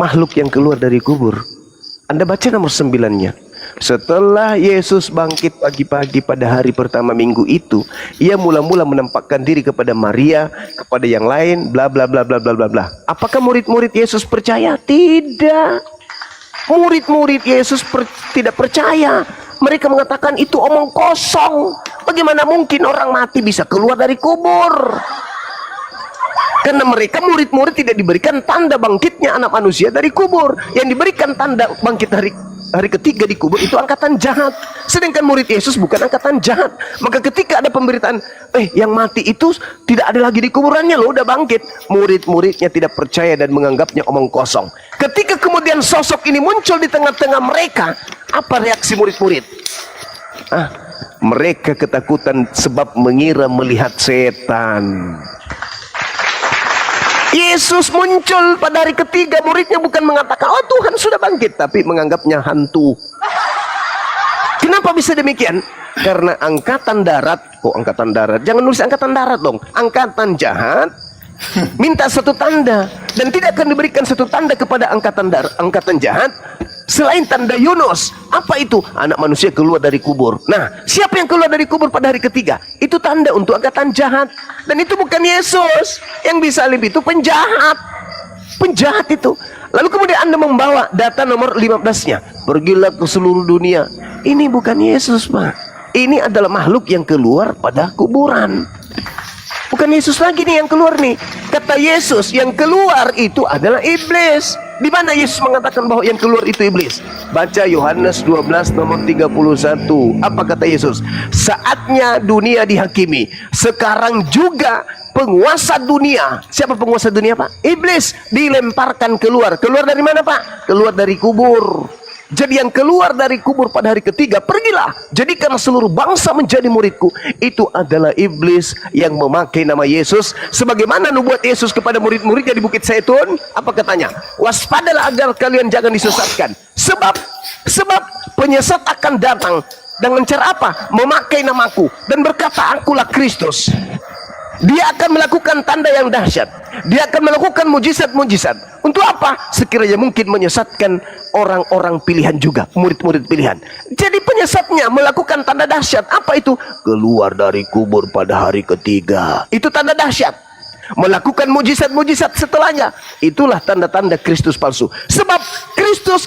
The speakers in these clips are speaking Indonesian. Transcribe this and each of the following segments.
makhluk yang keluar dari kubur. Anda baca nomor 9-nya. Setelah Yesus bangkit pagi-pagi pada hari pertama minggu itu, ia mula-mula menampakkan diri kepada Maria, kepada yang lain, bla bla bla bla bla bla bla. Apakah murid-murid Yesus percaya? Tidak. Murid-murid Yesus tidak percaya. Mereka mengatakan itu omong kosong. Bagaimana mungkin orang mati bisa keluar dari kubur? Karena mereka murid-murid tidak diberikan tanda bangkitnya anak manusia dari kubur. Yang diberikan tanda bangkit hari ketiga di kubur itu angkatan jahat. Sedangkan murid Yesus bukan angkatan jahat. Maka ketika ada pemberitaan, yang mati itu tidak ada lagi di kuburannya loh, udah bangkit. Murid-muridnya tidak percaya dan menganggapnya omong kosong. Ketika kemudian sosok ini muncul di tengah-tengah mereka, apa reaksi murid-murid? Mereka ketakutan sebab mengira melihat setan. Yesus muncul pada hari ketiga, muridnya bukan mengatakan, oh Tuhan sudah bangkit, tapi menganggapnya hantu. Kenapa bisa demikian? Karena angkatan darat, angkatan darat, jangan nulis angkatan darat dong, angkatan jahat, minta satu tanda, dan tidak akan diberikan satu tanda kepada angkatan jahat, selain tanda Yunus. Apa itu? Anak manusia keluar dari kubur. Nah, siapa yang keluar dari kubur pada hari ketiga? Itu tanda untuk angkatan jahat. Dan itu bukan Yesus. Yang bisa lebih itu penjahat. Penjahat itu. Lalu kemudian Anda membawa data nomor 15-nya. Pergilah ke seluruh dunia. Ini bukan Yesus, Pak. Ini adalah makhluk yang keluar pada kuburan. Bukan Yesus lagi nih yang keluar nih. Kata Yesus, yang keluar itu adalah iblis. Di mana Yesus mengatakan bahwa yang keluar itu iblis? Baca Yohanes 12 nomor 31. Apa kata Yesus? Saatnya dunia dihakimi. Sekarang juga penguasa dunia. Siapa penguasa dunia, Pak? Iblis dilemparkan keluar. Keluar dari mana, Pak? Keluar dari kubur. Jadi yang keluar dari kubur pada hari ketiga, pergilah, jadikan seluruh bangsa menjadi muridku. Itu adalah iblis yang memakai nama Yesus. Sebagaimana nubuat Yesus kepada murid-muridnya di Bukit Zaitun. Apa katanya? Waspadalah agar kalian jangan disesatkan. Sebab penyesat akan datang. Dengan cara apa? Memakai namaku dan berkata, akulah Kristus. Dia akan melakukan tanda yang dahsyat. Dia akan melakukan mujizat-mujizat. Untuk apa? Sekiranya mungkin menyesatkan orang-orang pilihan juga, murid-murid pilihan. Jadi penyesatnya melakukan tanda dahsyat. Apa itu? Keluar dari kubur pada hari ketiga. Itu tanda dahsyat. Melakukan mujizat-mujizat setelahnya. Itulah tanda-tanda Kristus palsu. Sebab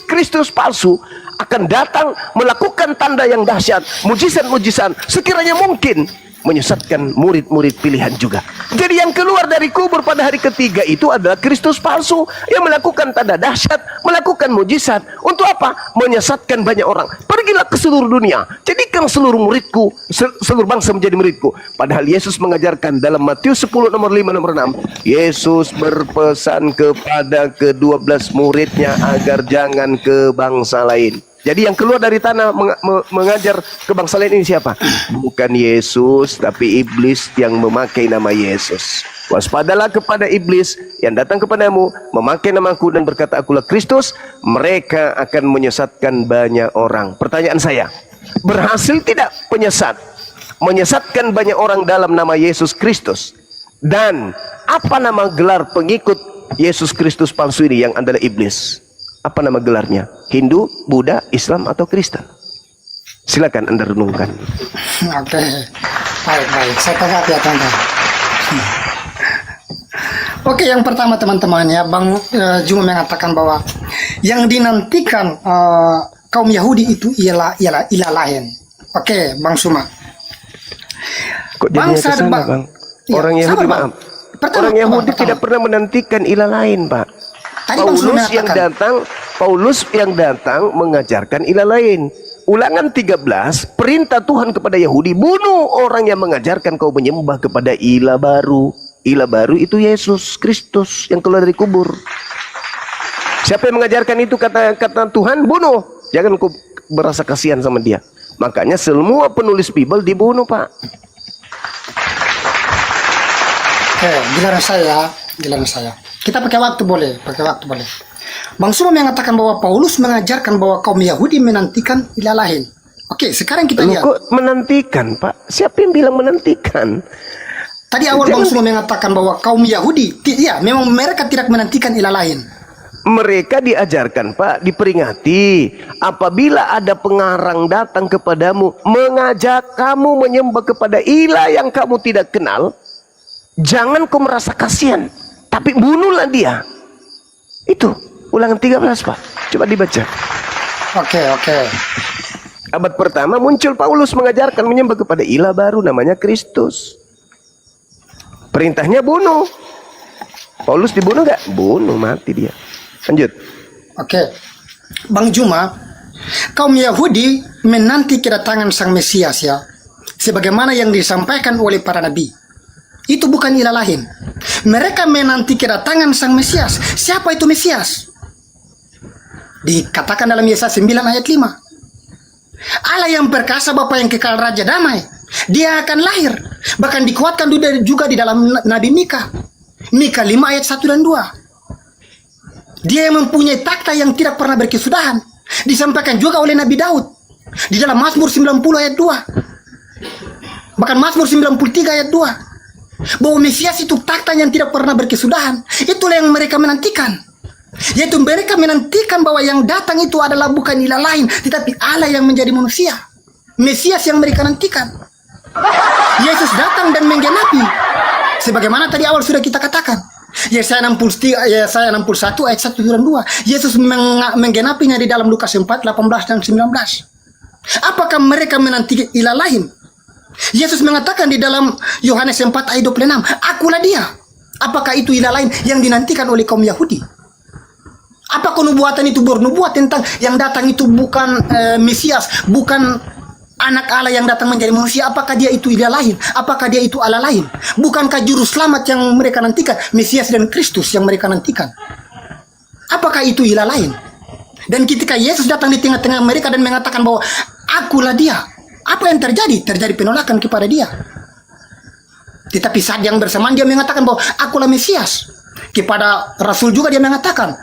Kristus palsu akan datang melakukan tanda yang dahsyat, mujizat-mujizat, sekiranya mungkin menyesatkan murid-murid pilihan juga. Jadi yang keluar dari kubur pada hari ketiga itu adalah Kristus palsu yang melakukan tanda dahsyat, melakukan mujizat. Untuk apa? Menyesatkan banyak orang. Pergilah ke seluruh dunia, jadikan seluruh muridku, seluruh bangsa menjadi muridku. Padahal Yesus mengajarkan dalam Matius 10 nomor 5 nomor 6, Yesus berpesan kepada ke-12 muridnya agar jangan ke bangsa lain. Jadi yang keluar dari tanah mengajar ke bangsa lain ini siapa? Bukan Yesus, tapi iblis yang memakai nama Yesus. Waspadalah kepada iblis yang datang kepadamu, memakai namaku dan berkata, akulah Kristus. Mereka akan menyesatkan banyak orang. Pertanyaan saya, berhasil tidak menyesatkan banyak orang dalam nama Yesus Kristus? Dan apa nama gelar pengikut Yesus Kristus palsu ini yang adalah iblis? Apa nama gelarnya? Hindu, Buddha, Islam, atau Kristen? Silakan Anda renungkan. Oke, baik. Saya tanggapi ya, teman-teman. Oke, yang pertama teman-teman ya, Bang Juma mengatakan bahwa yang dinantikan kaum Yahudi itu ialah ilah lain. Oke, Bang Suma. Kok bangsa Bang? Orang Yahudi, maaf. Orang Yahudi tidak pernah menantikan ilah lain, Pak. Paulus yang datang mengajarkan ilah lain. Ulangan 13, perintah Tuhan kepada Yahudi, bunuh orang yang mengajarkan kau menyembah kepada ilah baru. Ilah baru itu Yesus Kristus yang keluar dari kubur. Siapa yang mengajarkan itu, kata Tuhan, bunuh. Jangan kau berasa kasihan sama dia. Makanya semua penulis Bible dibunuh, Pak. Oke, giliran saya. Kita pakai waktu boleh. Bang Suma mengatakan bahwa Paulus mengajarkan bahwa kaum Yahudi menantikan ilah lain. Oke, sekarang kita lihat. Kok menantikan, Pak? Siapa yang bilang menantikan? Tadi awal Bang Suma mengatakan bahwa kaum Yahudi, ya memang mereka tidak menantikan ilah lain. Mereka diajarkan, Pak, diperingati. Apabila ada pengarang datang kepadamu, mengajak kamu menyembah kepada ilah yang kamu tidak kenal, jangan kau merasa kasihan, tapi bunuhlah dia. Itu Ulangan 13, Pak. Coba dibaca. Oke. Abad pertama muncul Paulus mengajarkan menyembah kepada ilah baru namanya Kristus. Perintahnya bunuh. Paulus dibunuh gak? Bunuh, mati dia. Lanjut. Oke. Bang Juma, kaum Yahudi menanti kedatangan Sang Mesias ya, sebagaimana yang disampaikan oleh para nabi. Itu bukan ilah lain. Mereka menanti kedatangan Sang Mesias. Siapa itu Mesias? Dikatakan dalam Yesaya 9 ayat 5. Allah yang perkasa, Bapa yang kekal, Raja damai. Dia akan lahir. Bahkan dikuatkan juga di dalam Nabi Mika. Mika 5 ayat 1 dan 2. Dia yang mempunyai takhta yang tidak pernah berkesudahan. Disampaikan juga oleh Nabi Daud di dalam Mazmur 90 ayat 2. Bahkan Mazmur 93 ayat 2. Bahwa Mesias itu takhta yang tidak pernah berkesudahan. Itulah yang mereka menantikan. Yaitu mereka menantikan bahwa yang datang itu adalah bukan ilah lain, tetapi Allah yang menjadi manusia. Mesias yang mereka nantikan. Yesus datang dan menggenapi. Sebagaimana tadi awal sudah kita katakan. Yesaya 61 ayat 1 dan 2. Yesus menggenapinya di dalam Lukas 4, 18 dan 19. Apakah mereka menanti ilah lain? Yesus mengatakan di dalam Yohanes 4 ayat 26, akulah dia. Apakah itu ilah lain yang dinantikan oleh kaum Yahudi? Apakah nubuatan itu bernubuat tentang yang datang itu bukan Mesias, bukan anak Allah yang datang menjadi manusia? Apakah dia itu ilah lain? Apakah dia itu Allah lain? Bukankah juru selamat yang mereka nantikan, Mesias dan Kristus yang mereka nantikan? Apakah itu ilah lain? Dan ketika Yesus datang di tengah-tengah mereka dan mengatakan bahwa akulah dia, apa yang terjadi? Terjadi penolakan kepada dia. Tetapi saat yang bersamaan dia mengatakan bahwa akulah Mesias. Kepada Rasul juga dia mengatakan,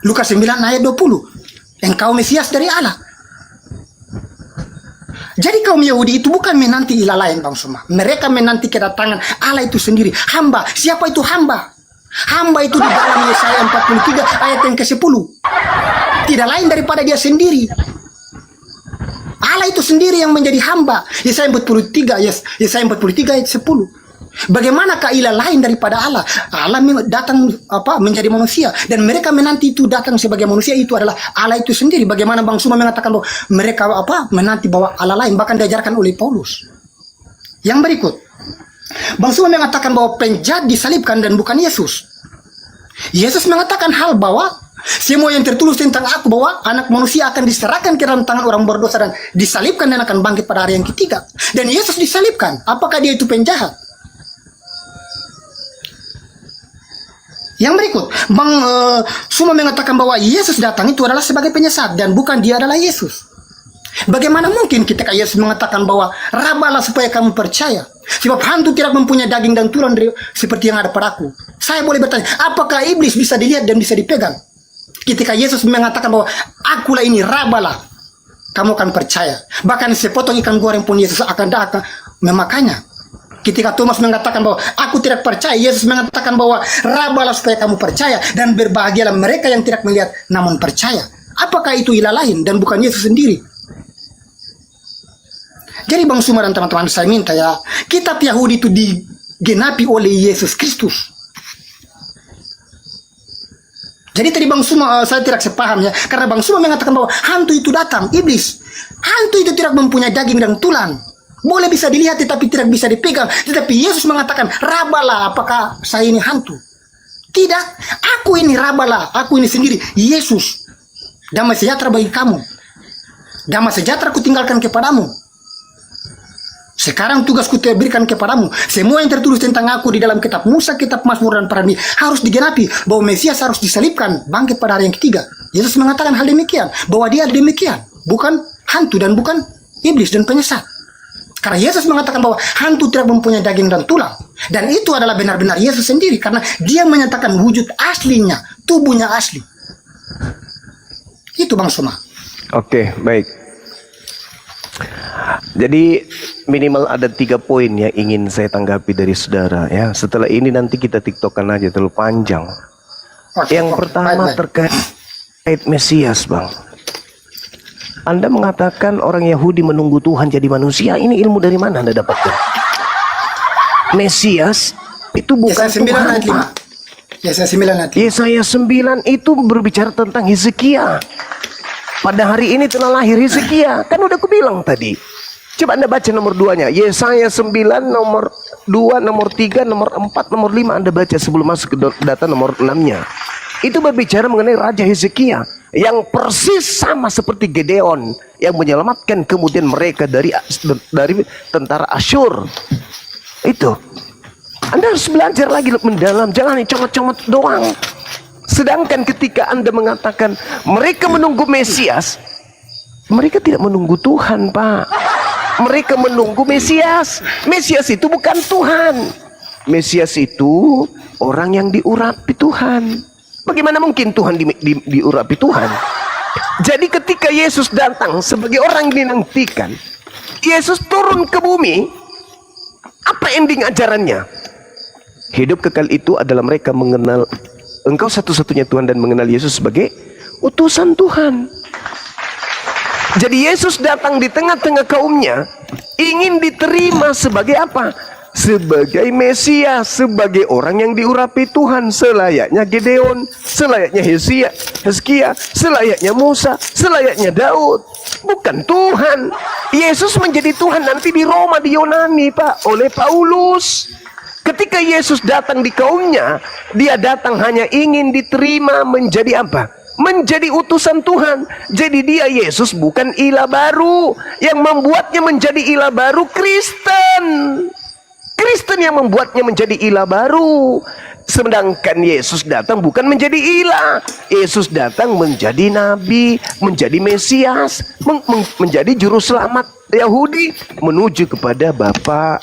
Lukas 9 ayat 20, engkau Mesias dari Allah. Jadi kaum Yahudi itu bukan menanti ilah lain, Bang Suma. Mereka menanti kedatangan Allah itu sendiri. Hamba. Siapa itu hamba? Hamba itu di dalam Yesaya 43 ayat yang ke-10. Tidak lain daripada dia sendiri. Allah itu sendiri yang menjadi hamba. Yesaya 43 ayat 10. Bagaimanakah ilah lain daripada Allah? Allah datang menjadi manusia dan mereka menanti itu datang sebagai manusia, itu adalah Allah itu sendiri. Bagaimana Bang Suma mengatakan bahwa mereka menanti bahwa Allah lain, bahkan diajarkan oleh Paulus. Yang berikut, Bang Suma mengatakan bahwa penjahat disalibkan dan bukan Yesus. Yesus mengatakan hal bahwa semua yang tertulis tentang aku, bahwa anak manusia akan diserahkan ke dalam tangan orang berdosa dan disalibkan dan akan bangkit pada hari yang ketiga. Dan Yesus disalibkan. Apakah dia itu penjahat? Yang berikut, Bang Suma mengatakan bahwa Yesus datang itu adalah sebagai penyesat dan bukan dia adalah Yesus. Bagaimana mungkin ketika Yesus mengatakan bahwa rabalah supaya kamu percaya, sebab hantu tidak mempunyai daging dan tulang seperti yang ada padaku. Saya boleh bertanya, apakah iblis bisa dilihat dan bisa dipegang? Ketika Yesus mengatakan bahwa akulah ini, rabalah, kamu akan percaya. Bahkan sepotong ikan goreng pun Yesus akan datang memakannya. Ketika Thomas mengatakan bahwa aku tidak percaya, Yesus mengatakan bahwa rabalah supaya kamu percaya, dan berbahagialah mereka yang tidak melihat namun percaya. Apakah itu ilah lain dan bukan Yesus sendiri? Jadi Bang Suma dan teman-teman, saya minta ya, kitab Yahudi itu digenapi oleh Yesus Kristus. Jadi tadi Bang Suma saya tidak sepaham ya, karena Bang Suma mengatakan bahwa hantu itu datang, iblis. Hantu itu tidak mempunyai daging dan tulang. Boleh bisa dilihat tetapi tidak bisa dipegang. Tetapi Yesus mengatakan, rabalah, apakah saya ini hantu? Tidak, aku ini rabalah, aku ini sendiri, Yesus. Damai sejahtera bagi kamu. Damai sejahtera ku tinggalkan kepadamu. Sekarang tugasku berikan kepadamu. Semua yang tertulis tentang aku di dalam kitab Musa, kitab Mazmur dan para nabi harus digenapi. Bahwa Mesias harus disalibkan, bangkit pada hari yang ketiga. Yesus mengatakan hal demikian. Bahwa dia ada demikian. Bukan hantu dan bukan iblis dan penyesat. Karena Yesus mengatakan bahwa hantu tidak mempunyai daging dan tulang. Dan itu adalah benar-benar Yesus sendiri. Karena dia menyatakan wujud aslinya, tubuhnya asli. Itu Bang Suma. Oke, baik. Jadi minimal ada 3 poin yang ingin saya tanggapi dari saudara ya. Setelah ini nanti kita tiktokan aja, terlalu panjang. Oke, Yang oke. pertama Baik, baik. terkait Mesias, Bang. Anda mengatakan orang Yahudi menunggu Tuhan jadi manusia. Ini ilmu dari mana Anda dapatkan? Mesias itu bukan Yesaya 9 Tuhan, ayat 5. Pak. Yesaya 9 ayat 5. Yesaya 9 itu berbicara tentang Hizkia. Pada hari ini telah lahir Hizkia. Kan udah aku bilang tadi. Coba Anda baca nomor 2-nya. Yesaya 9 nomor 2, nomor 3, nomor 4, nomor 5. Anda baca sebelum masuk ke data nomor 6-nya. Itu berbicara mengenai Raja Hizkia yang persis sama seperti Gedeon yang menyelamatkan kemudian mereka dari tentara Asyur. Itu. Anda harus belajar lagi mendalam, jangan comot-comot doang. Sedangkan ketika Anda mengatakan mereka menunggu Mesias, mereka tidak menunggu Tuhan, Pak. Mereka menunggu Mesias. Mesias itu bukan Tuhan. Mesias itu orang yang diurapi Tuhan. Bagaimana mungkin Tuhan diurapi Tuhan? Jadi ketika Yesus datang sebagai orang yang dinantikan, Yesus turun ke bumi. Apa ending ajarannya? Hidup kekal itu adalah mereka mengenal Engkau satu-satunya Tuhan dan mengenal Yesus sebagai utusan Tuhan. Jadi Yesus datang di tengah-tengah kaumnya, ingin diterima sebagai apa? Sebagai Mesias, sebagai orang yang diurapi Tuhan, selayaknya Gedeon, selayaknya Hizkia, selayaknya Musa, selayaknya Daud. Bukan Tuhan. Yesus menjadi Tuhan nanti di Roma, di Yunani, Pak, oleh Paulus. Ketika Yesus datang di kaumnya, dia datang hanya ingin diterima menjadi apa? Menjadi utusan Tuhan. Jadi dia Yesus bukan ilah baru. Yang membuatnya menjadi ilah baru Kristen. Kristen yang membuatnya menjadi ilah baru. Sedangkan Yesus datang bukan menjadi ilah. Yesus datang menjadi nabi, menjadi Mesias, menjadi juru selamat Yahudi menuju kepada Bapa.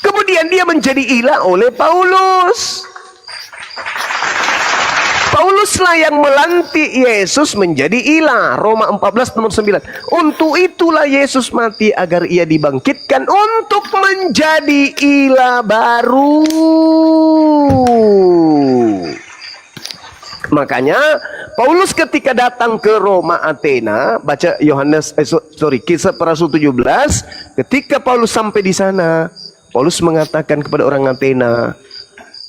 Kemudian dia menjadi ilah oleh Paulus. Pauluslah yang melantik Yesus menjadi ilah. Roma 14 nomor 9. Untuk itulah Yesus mati agar ia dibangkitkan untuk menjadi ilah baru. Makanya Paulus ketika datang ke Roma Athena, baca Kisah para Rasul 17, ketika Paulus sampai di sana, Paulus mengatakan kepada orang Athena,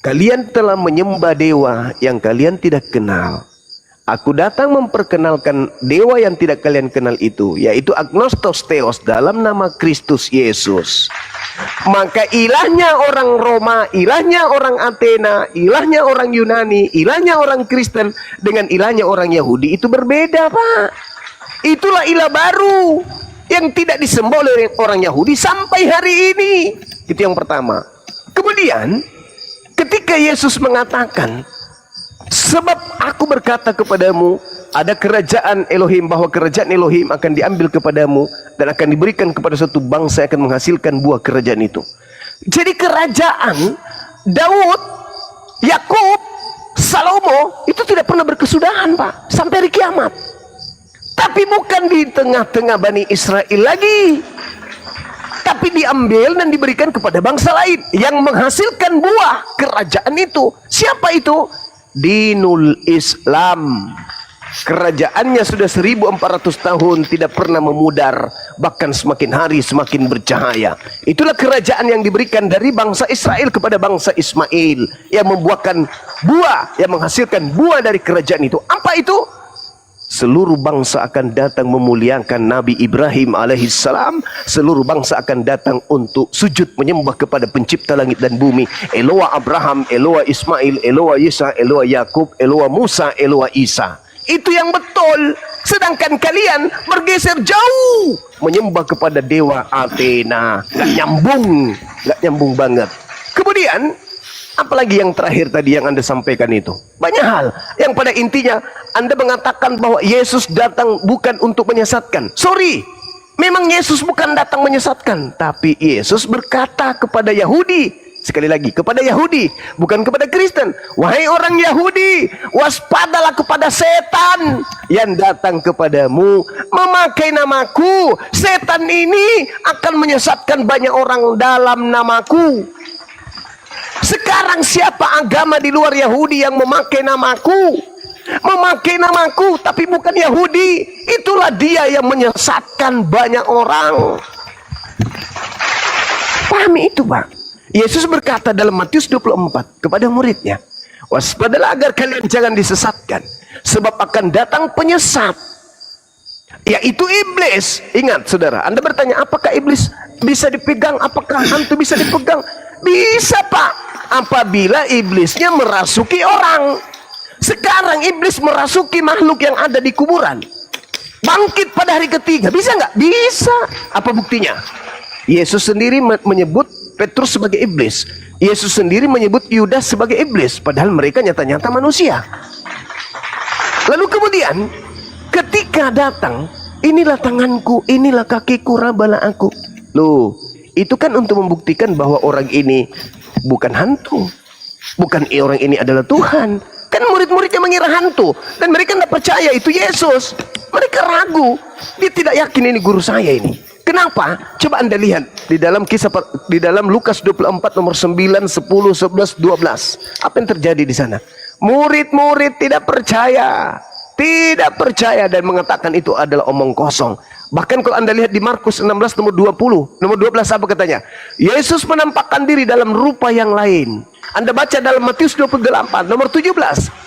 kalian telah menyembah dewa yang kalian tidak kenal. Aku datang memperkenalkan dewa yang tidak kalian kenal itu, yaitu Agnostos Theos dalam nama Kristus Yesus. Maka ilahnya orang Roma, ilahnya orang Athena, ilahnya orang Yunani, ilahnya orang Kristen dengan ilahnya orang Yahudi itu berbeda, Pak. Itulah ilah baru yang tidak disembah oleh orang Yahudi sampai hari ini. Itu yang pertama. Kemudian ketika Yesus mengatakan, sebab aku berkata kepadamu, ada kerajaan Elohim, bahwa kerajaan Elohim akan diambil kepadamu dan akan diberikan kepada suatu bangsa yang akan menghasilkan buah kerajaan itu. Jadi kerajaan Daud, Yakub, Salomo itu tidak pernah berkesudahan, Pak, sampai hari kiamat. Tapi bukan di tengah-tengah Bani Israel lagi, tapi diambil dan diberikan kepada bangsa lain yang menghasilkan buah kerajaan itu. Siapa itu? Dinul Islam. Kerajaannya sudah 1400 tahun, tidak pernah memudar, bahkan semakin hari semakin bercahaya. Itulah kerajaan yang diberikan dari bangsa Israel kepada bangsa Ismail, yang membuahkan buah, yang menghasilkan buah dari kerajaan itu. Apa itu? Seluruh bangsa akan datang memuliakan Nabi Ibrahim alaihissalam. Seluruh bangsa akan datang untuk sujud menyembah kepada pencipta langit dan bumi. Eloa Abraham, Eloa Ismail, Eloa Isa, Eloa Yakub, Eloa Musa, Eloa Isa. Itu yang betul. Sedangkan kalian bergeser jauh menyembah kepada dewa Athena. Gak nyambung banget. Kemudian apalagi yang terakhir tadi yang Anda sampaikan itu? Banyak hal yang pada intinya Anda mengatakan bahwa Yesus datang bukan untuk menyesatkan. Sorry, memang Yesus bukan datang menyesatkan, tapi Yesus berkata kepada Yahudi, sekali lagi kepada Yahudi, bukan kepada Kristen. Wahai orang Yahudi, waspadalah kepada setan yang datang kepadamu memakai namaku. Setan ini akan menyesatkan banyak orang dalam namaku. Sekarang siapa agama di luar Yahudi yang memakai namaku? Memakai namaku tapi bukan Yahudi. Itulah dia yang menyesatkan banyak orang. Pahami itu, Pak. Yesus berkata dalam Matius 24 kepada muridnya, waspadalah agar kalian jangan disesatkan, sebab akan datang penyesat, yaitu iblis. Ingat saudara, Anda bertanya, apakah iblis bisa dipegang? Apakah hantu bisa dipegang? Bisa, Pak, apabila iblisnya merasuki orang. Sekarang iblis merasuki makhluk yang ada di kuburan, bangkit pada hari ketiga. Bisa nggak? Bisa. Apa buktinya? Yesus sendiri menyebut Petrus sebagai iblis. Yesus sendiri menyebut Yudas sebagai iblis, padahal mereka nyata-nyata manusia. Lalu kemudian ketika datang, inilah tanganku, inilah kakiku, rabalah aku. Loh, itu kan untuk membuktikan bahwa orang ini bukan hantu, bukan orang ini adalah Tuhan. Kan murid-muridnya mengira hantu, dan mereka tidak percaya itu Yesus. Mereka ragu, dia tidak yakin ini guru saya ini. Kenapa? Coba Anda lihat di dalam di dalam Lukas 24 nomor 9, 10, 11, 12. Apa yang terjadi di sana? Murid-murid tidak percaya dan mengatakan itu adalah omong kosong. Bahkan kalau Anda lihat di Markus 16 nomor 20, nomor 12 apa katanya? Yesus menampakkan diri dalam rupa yang lain. Anda baca dalam Matius 28 nomor 17,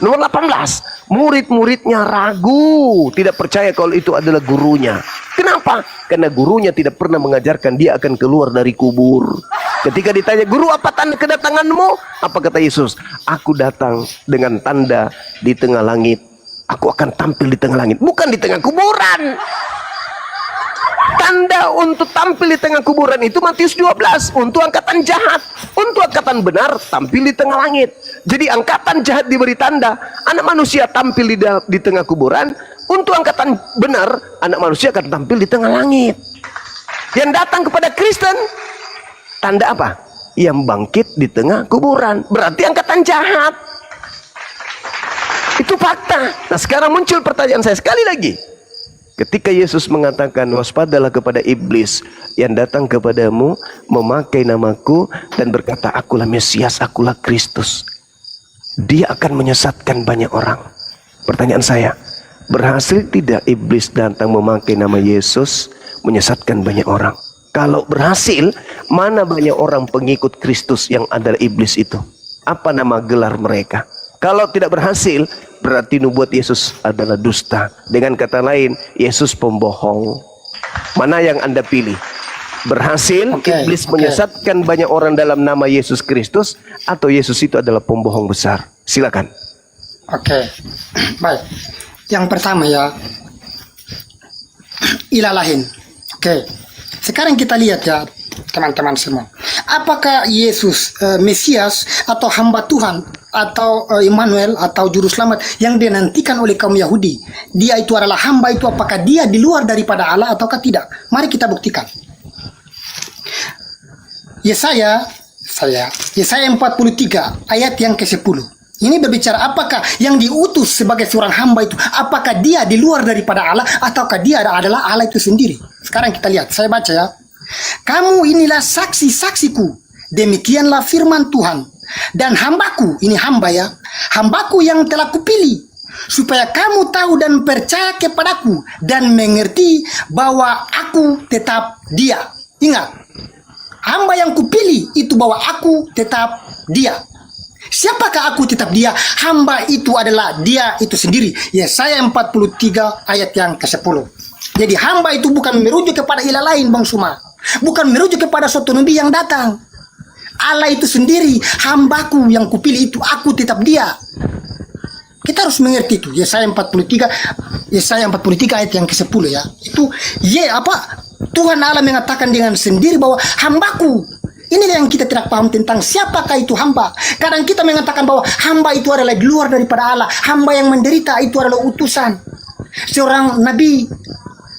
nomor 18, murid-muridnya ragu, tidak percaya kalau itu adalah gurunya. Kenapa? Karena gurunya tidak pernah mengajarkan dia akan keluar dari kubur. Ketika ditanya, guru apa tanda kedatanganmu? Apa kata Yesus? Aku datang dengan tanda di tengah langit. Aku akan tampil di tengah langit, bukan di tengah kuburan. Tanda untuk tampil di tengah kuburan itu Matius 12, untuk angkatan jahat. Untuk angkatan benar tampil di tengah langit. Jadi angkatan jahat diberi tanda, anak manusia tampil di tengah kuburan. Untuk angkatan benar, anak manusia akan tampil di tengah langit. Yang datang kepada Kristen, tanda apa? Yang bangkit di tengah kuburan. Berarti angkatan jahat. Itu fakta. Nah, sekarang muncul pertanyaan saya sekali lagi. Ketika Yesus mengatakan, waspadalah kepada iblis yang datang kepadamu memakai namaku dan berkata, akulah Mesias, akulah Kristus. Dia akan menyesatkan banyak orang. Pertanyaan saya, berhasil tidak iblis datang memakai nama Yesus menyesatkan banyak orang? Kalau berhasil, mana banyak orang pengikut Kristus yang adalah iblis itu? Apa nama gelar mereka? Kalau tidak berhasil, berarti nubuat Yesus adalah dusta. Dengan kata lain, Yesus pembohong. Mana yang Anda pilih? Berhasil iblis menyesatkan banyak orang dalam nama Yesus Kristus, atau Yesus itu adalah pembohong besar? Silakan. Baik. Yang pertama ya, ilah lain. Sekarang kita lihat ya, teman-teman semua. Apakah Yesus Mesias atau hamba Tuhan atau Immanuel atau juru selamat yang dinantikan oleh kaum Yahudi? Dia itu adalah hamba itu, apakah dia di luar daripada Allah ataukah tidak? Mari kita buktikan. Yesaya 43 ayat yang ke-10. Ini berbicara apakah yang diutus sebagai seorang hamba itu, apakah dia di luar daripada Allah ataukah dia adalah Allah itu sendiri. Sekarang kita lihat, saya baca ya. Kamu inilah saksi-saksiku, demikianlah firman Tuhan. Dan hambaku, ini hamba ya, hambaku yang telah kupilih, supaya kamu tahu dan percaya kepadaku dan mengerti bahwa aku tetap dia. Ingat, hamba yang kupilih itu bahwa aku tetap dia. Siapakah aku tetap dia? Hamba itu adalah dia itu sendiri. Yesaya 43 ayat yang ke-10. Jadi hamba itu bukan merujuk kepada ilah lain, Bang Suma. Bukan merujuk kepada suatu nabi yang datang. Allah itu sendiri, hambaku yang kupilih itu, aku tetap dia. Kita harus mengerti itu. Yesaya 43 ayat yang ke-10 ya. Itu Tuhan Allah mengatakan dengan sendiri bahwa hambaku. Inilah yang kita tidak paham tentang siapakah itu hamba. Kadang kita mengatakan bahwa hamba itu adalah di luar daripada Allah. Hamba yang menderita itu adalah utusan seorang nabi.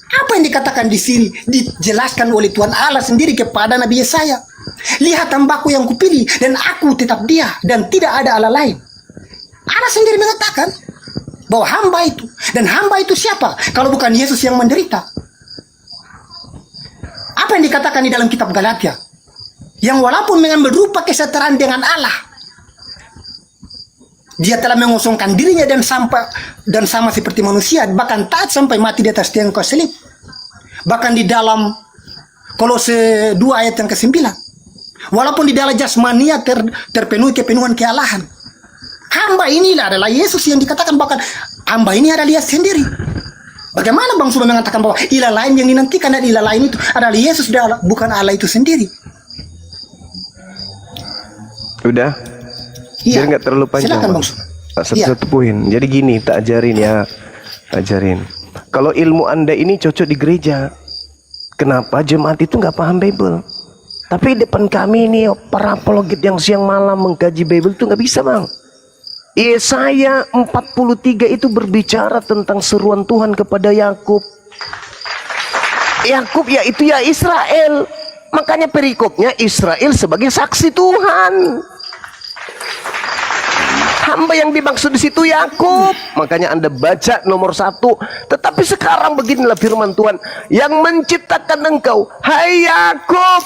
Apa yang dikatakan di sini dijelaskan oleh Tuhan Allah sendiri kepada Nabi Yesaya. Lihat hambaku yang kupilih dan aku tetap dia dan tidak ada Allah lain. Allah sendiri mengatakan bahwa hamba itu, dan hamba itu siapa kalau bukan Yesus yang menderita? Apa yang dikatakan di dalam kitab Galatia? Yang walaupun mengambil rupa kesetaraan dengan Allah, Dia telah mengosongkan dirinya dan sama seperti manusia, bahkan taat sampai mati di atas tiang kayu salib. Bahkan di dalam Kolose 2 ayat yang ke-9. Walaupun di dalam jasmania terpenuhi kepenuhan kealahan. Hamba inilah adalah Yesus yang dikatakan, bahkan hamba ini adalah Dia sendiri. Bagaimana Bang Suma mengatakan bahwa ilah lain yang dinantikan dan ilah lain itu adalah Yesus, bukan Allah itu sendiri? Udah? Iya. Biar nggak terlalu panjang. Silakan Pak. Bang Suma. Satu-satu poin. Jadi gini, tak ajarin ya. Ajarin. Kalau ilmu Anda ini cocok di gereja. Kenapa jemaat itu nggak paham Bible? Tapi depan kami ini para apologet yang siang malam mengkaji Bible itu nggak bisa, Bang. Yesaya 43 itu berbicara tentang seruan Tuhan kepada Yakub. Yakub yaitu ya Israel. Makanya perikopnya Israel sebagai saksi Tuhan. Hamba yang dimaksud di situ Yakub. Makanya Anda baca nomor 1. Tetapi sekarang beginilah firman Tuhan yang menciptakan engkau, hai Yakub,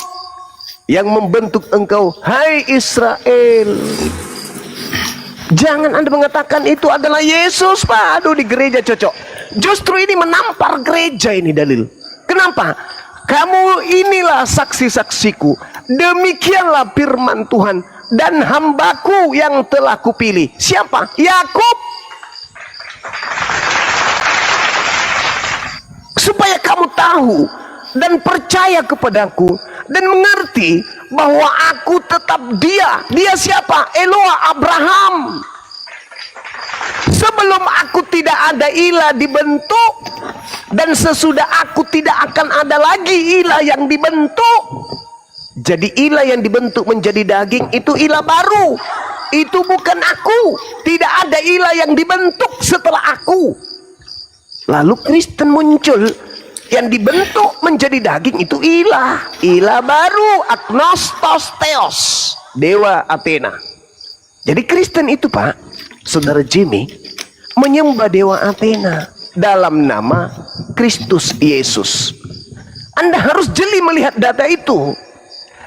yang membentuk engkau, hai Israel. Jangan Anda mengatakan itu adalah Yesus, Pak. Aduh, di gereja cocok. Justru ini menampar gereja, ini dalil. Kenapa? Kamu inilah saksi-saksiku. Demikianlah firman Tuhan. Dan hambaku yang telah kupilih. Siapa? Yakub. Supaya kamu tahu dan percaya kepadaku dan mengerti bahwa aku tetap Dia. Dia siapa? Eloah Abraham. Sebelum aku tidak ada ilah dibentuk, dan sesudah aku tidak akan ada lagi ilah yang dibentuk. Jadi ilah yang dibentuk menjadi daging itu ilah baru. Itu bukan aku. Tidak ada ilah yang dibentuk setelah aku. Lalu Kristen muncul, yang dibentuk menjadi daging itu ilah. Ilah baru, agnostos theos, dewa Athena. Jadi Kristen itu, Pak, Saudara Jimmy, menyembah dewa Athena dalam nama Kristus Yesus. Anda harus jeli melihat data itu.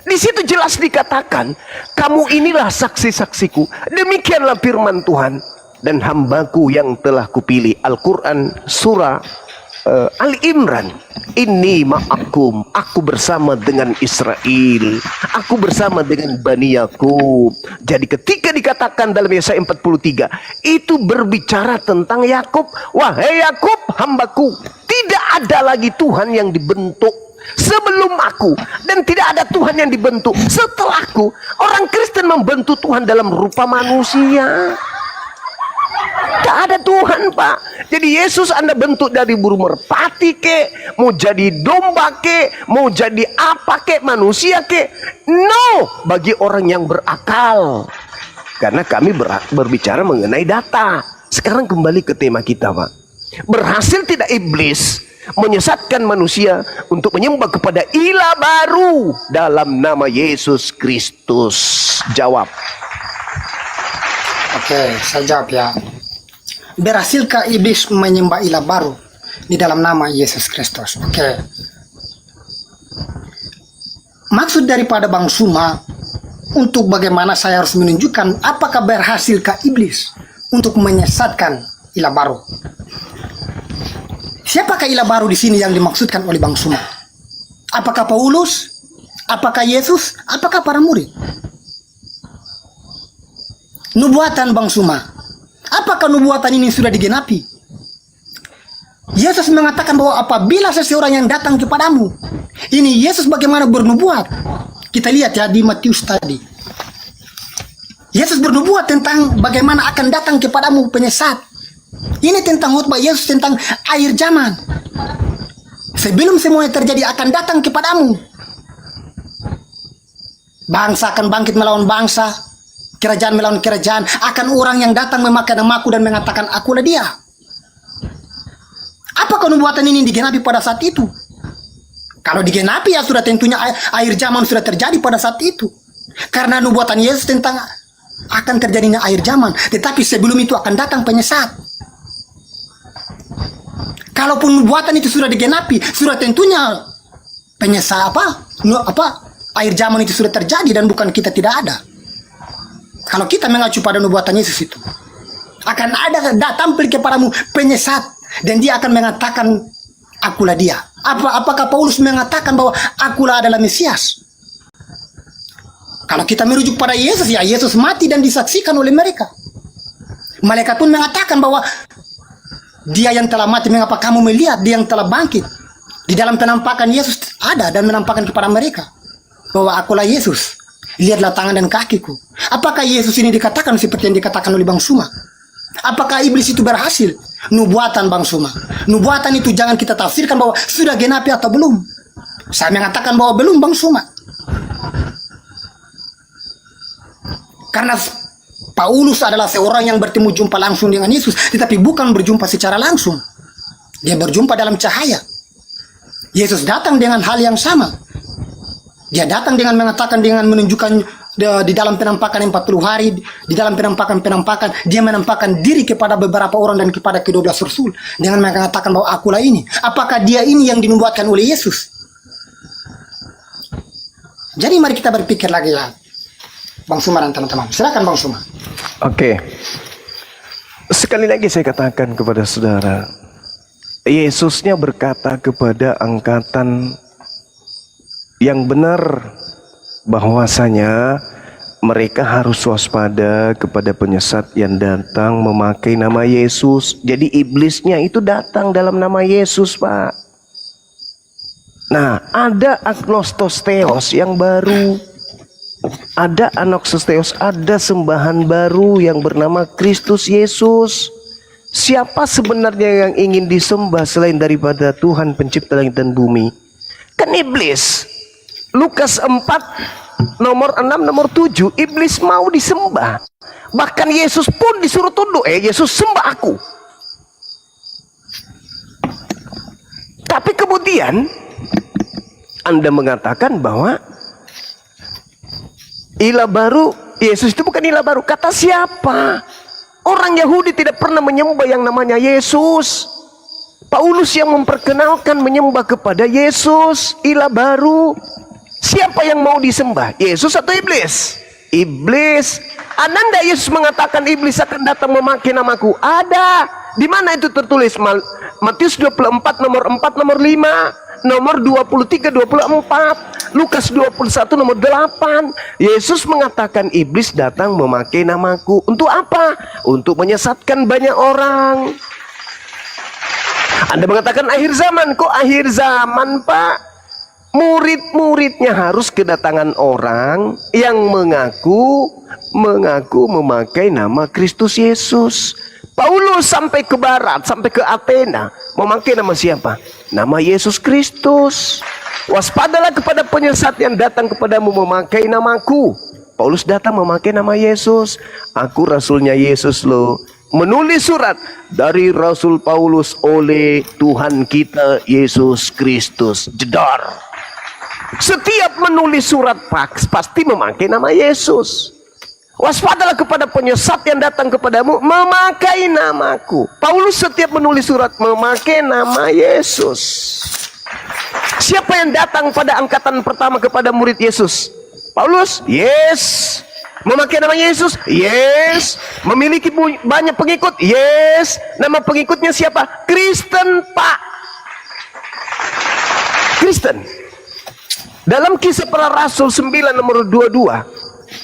Di situ jelas dikatakan, kamu inilah saksi-saksiku. Demikianlah firman Tuhan dan hambaku yang telah kupilih. Al-Quran surah Ali Imran. Ini ma'akum, aku bersama dengan Israel, aku bersama dengan Bani Yakub. Jadi ketika dikatakan dalam Yesaya 43, itu berbicara tentang Yakub. Wahai Yakub, hambaku, tidak ada lagi Tuhan yang dibentuk sebelum aku, dan tidak ada Tuhan yang dibentuk setelahku. Orang Kristen membentuk Tuhan dalam rupa manusia. Tak ada Tuhan, Pak. Jadi Yesus Anda bentuk dari burung merpati ke, mau jadi domba ke, mau jadi apa ke, manusia ke. No, bagi orang yang berakal. Karena kami berbicara mengenai data. Sekarang kembali ke tema kita, Pak. Berhasil tidak iblis menyesatkan manusia untuk menyembah kepada ilah baru dalam nama Yesus Kristus? Jawab. Oke, saya jawab ya. Berhasilkah iblis menyembah ilah baru di dalam nama Yesus Kristus? Oke. Maksud daripada Bang Suma untuk bagaimana saya harus menunjukkan apakah berhasilkah iblis untuk menyesatkan ilah baru. Siapakah ilah baru di sini yang dimaksudkan oleh Bang Suma? Apakah Paulus? Apakah Yesus? Apakah para murid? Nubuatan Bang Suma. Apakah nubuatan ini sudah digenapi? Yesus mengatakan bahwa apabila seseorang yang datang kepadamu, ini Yesus bagaimana bernubuat. Kita lihat ya di Matius tadi. Yesus bernubuat tentang bagaimana akan datang kepadamu penyesat. Ini tentang khotbah Yesus tentang akhir zaman. Sebelum semuanya terjadi akan datang kepadamu. Bangsa akan bangkit melawan bangsa, kerajaan melawan kerajaan. Akan orang yang datang memakai namaku dan mengatakan akulah dia. Apakah nubuatan ini digenapi pada saat itu? Kalau digenapi ya sudah tentunya akhir zaman sudah terjadi pada saat itu. Karena nubuatan Yesus tentang akan terjadinya akhir zaman. Tetapi sebelum itu akan datang penyesat. Kalaupun nubuatan itu sudah digenapi, sudah tentunya penyesat akhir zaman itu sudah terjadi dan bukan kita tidak ada. Kalau kita mengacu pada nubuatan Yesus itu. Akan ada tampil kepadamu penyesat, dan dia akan mengatakan, akulah dia. Apakah Paulus mengatakan bahwa akulah adalah Mesias? Kalau kita merujuk pada Yesus, ya Yesus mati dan disaksikan oleh mereka. Malaikat pun mengatakan bahwa dia yang telah mati, mengapa kamu melihat dia yang telah bangkit? Di dalam penampakan Yesus ada dan menampakkan kepada mereka bahwa akulah Yesus. Lihatlah tangan dan kakiku. Apakah Yesus ini dikatakan seperti yang dikatakan oleh Bang Suma? Apakah iblis itu berhasil? Nubuatan Bang Suma. Nubuatan itu jangan kita tafsirkan bahwa sudah genapi atau belum. Saya mengatakan bahwa belum Bang Suma. Karena Paulus adalah seorang yang bertemu jumpa langsung dengan Yesus, tetapi bukan berjumpa secara langsung. Dia berjumpa dalam cahaya. Yesus datang dengan hal yang sama. Dia datang dengan mengatakan, dengan menunjukkan di dalam penampakan 40 hari, di dalam penampakan dia menampakkan diri kepada beberapa orang dan kepada ke-12 rasul dengan mengatakan bahwa akulah ini. Apakah dia ini yang dinubuatkan oleh Yesus? Jadi mari kita berpikir lagi ya, Bang Suma dan teman-teman. Silakan Bang Suma. Oke. Sekali lagi saya katakan kepada saudara, Yesusnya berkata kepada angkatan yang benar bahwasanya mereka harus waspada kepada penyesat yang datang memakai nama Yesus. Jadi iblisnya itu datang dalam nama Yesus, Pak. Nah, ada agnostosteos yang baru. Ada anoksosteos, ada sembahan baru yang bernama Kristus Yesus. Siapa sebenarnya yang ingin disembah selain daripada Tuhan pencipta langit dan bumi? Kan iblis. Lukas 4 nomor 6 nomor 7, iblis mau disembah. Bahkan Yesus pun disuruh tunduk. Yesus sembah aku. Tapi kemudian Anda mengatakan bahwa ilah baru, Yesus itu bukan ilah baru. Kata siapa? Orang Yahudi tidak pernah menyembah yang namanya Yesus. Paulus yang memperkenalkan menyembah kepada Yesus, ilah baru. Siapa yang mau disembah? Yesus atau iblis? Iblis. Ada enggak Yesus mengatakan iblis akan datang memakai namaku? Ada. Di mana itu tertulis? Matius 24 nomor 4 nomor 5. Nomor 23 24, Lukas 21 nomor 8. Yesus mengatakan iblis datang memakai namaku. Untuk apa? Untuk menyesatkan banyak orang. Anda mengatakan akhir zaman. Kok akhir zaman, Pak? Murid-muridnya harus kedatangan orang yang mengaku memakai nama Kristus Yesus. Paulus sampai ke barat, sampai ke Athena, memakai nama siapa? Nama Yesus Kristus. Waspadalah kepada penyesat yang datang kepadamu memakai namaku. Paulus datang memakai nama Yesus. Aku rasulnya Yesus loh. Menulis surat dari Rasul Paulus oleh Tuhan kita Yesus Kristus. Jedar. Setiap menulis surat pasti memakai nama Yesus. Waspadalah kepada penyesat yang datang kepadamu memakai namaku. Paulus setiap menulis surat memakai nama Yesus. Siapa yang datang pada angkatan pertama kepada murid Yesus? Paulus? Yes. Memakai nama Yesus? Yes. Memiliki banyak pengikut? Yes. Nama pengikutnya siapa? Kristen, Pak. Kristen. Dalam Kisah Para Rasul 9 nomor 22,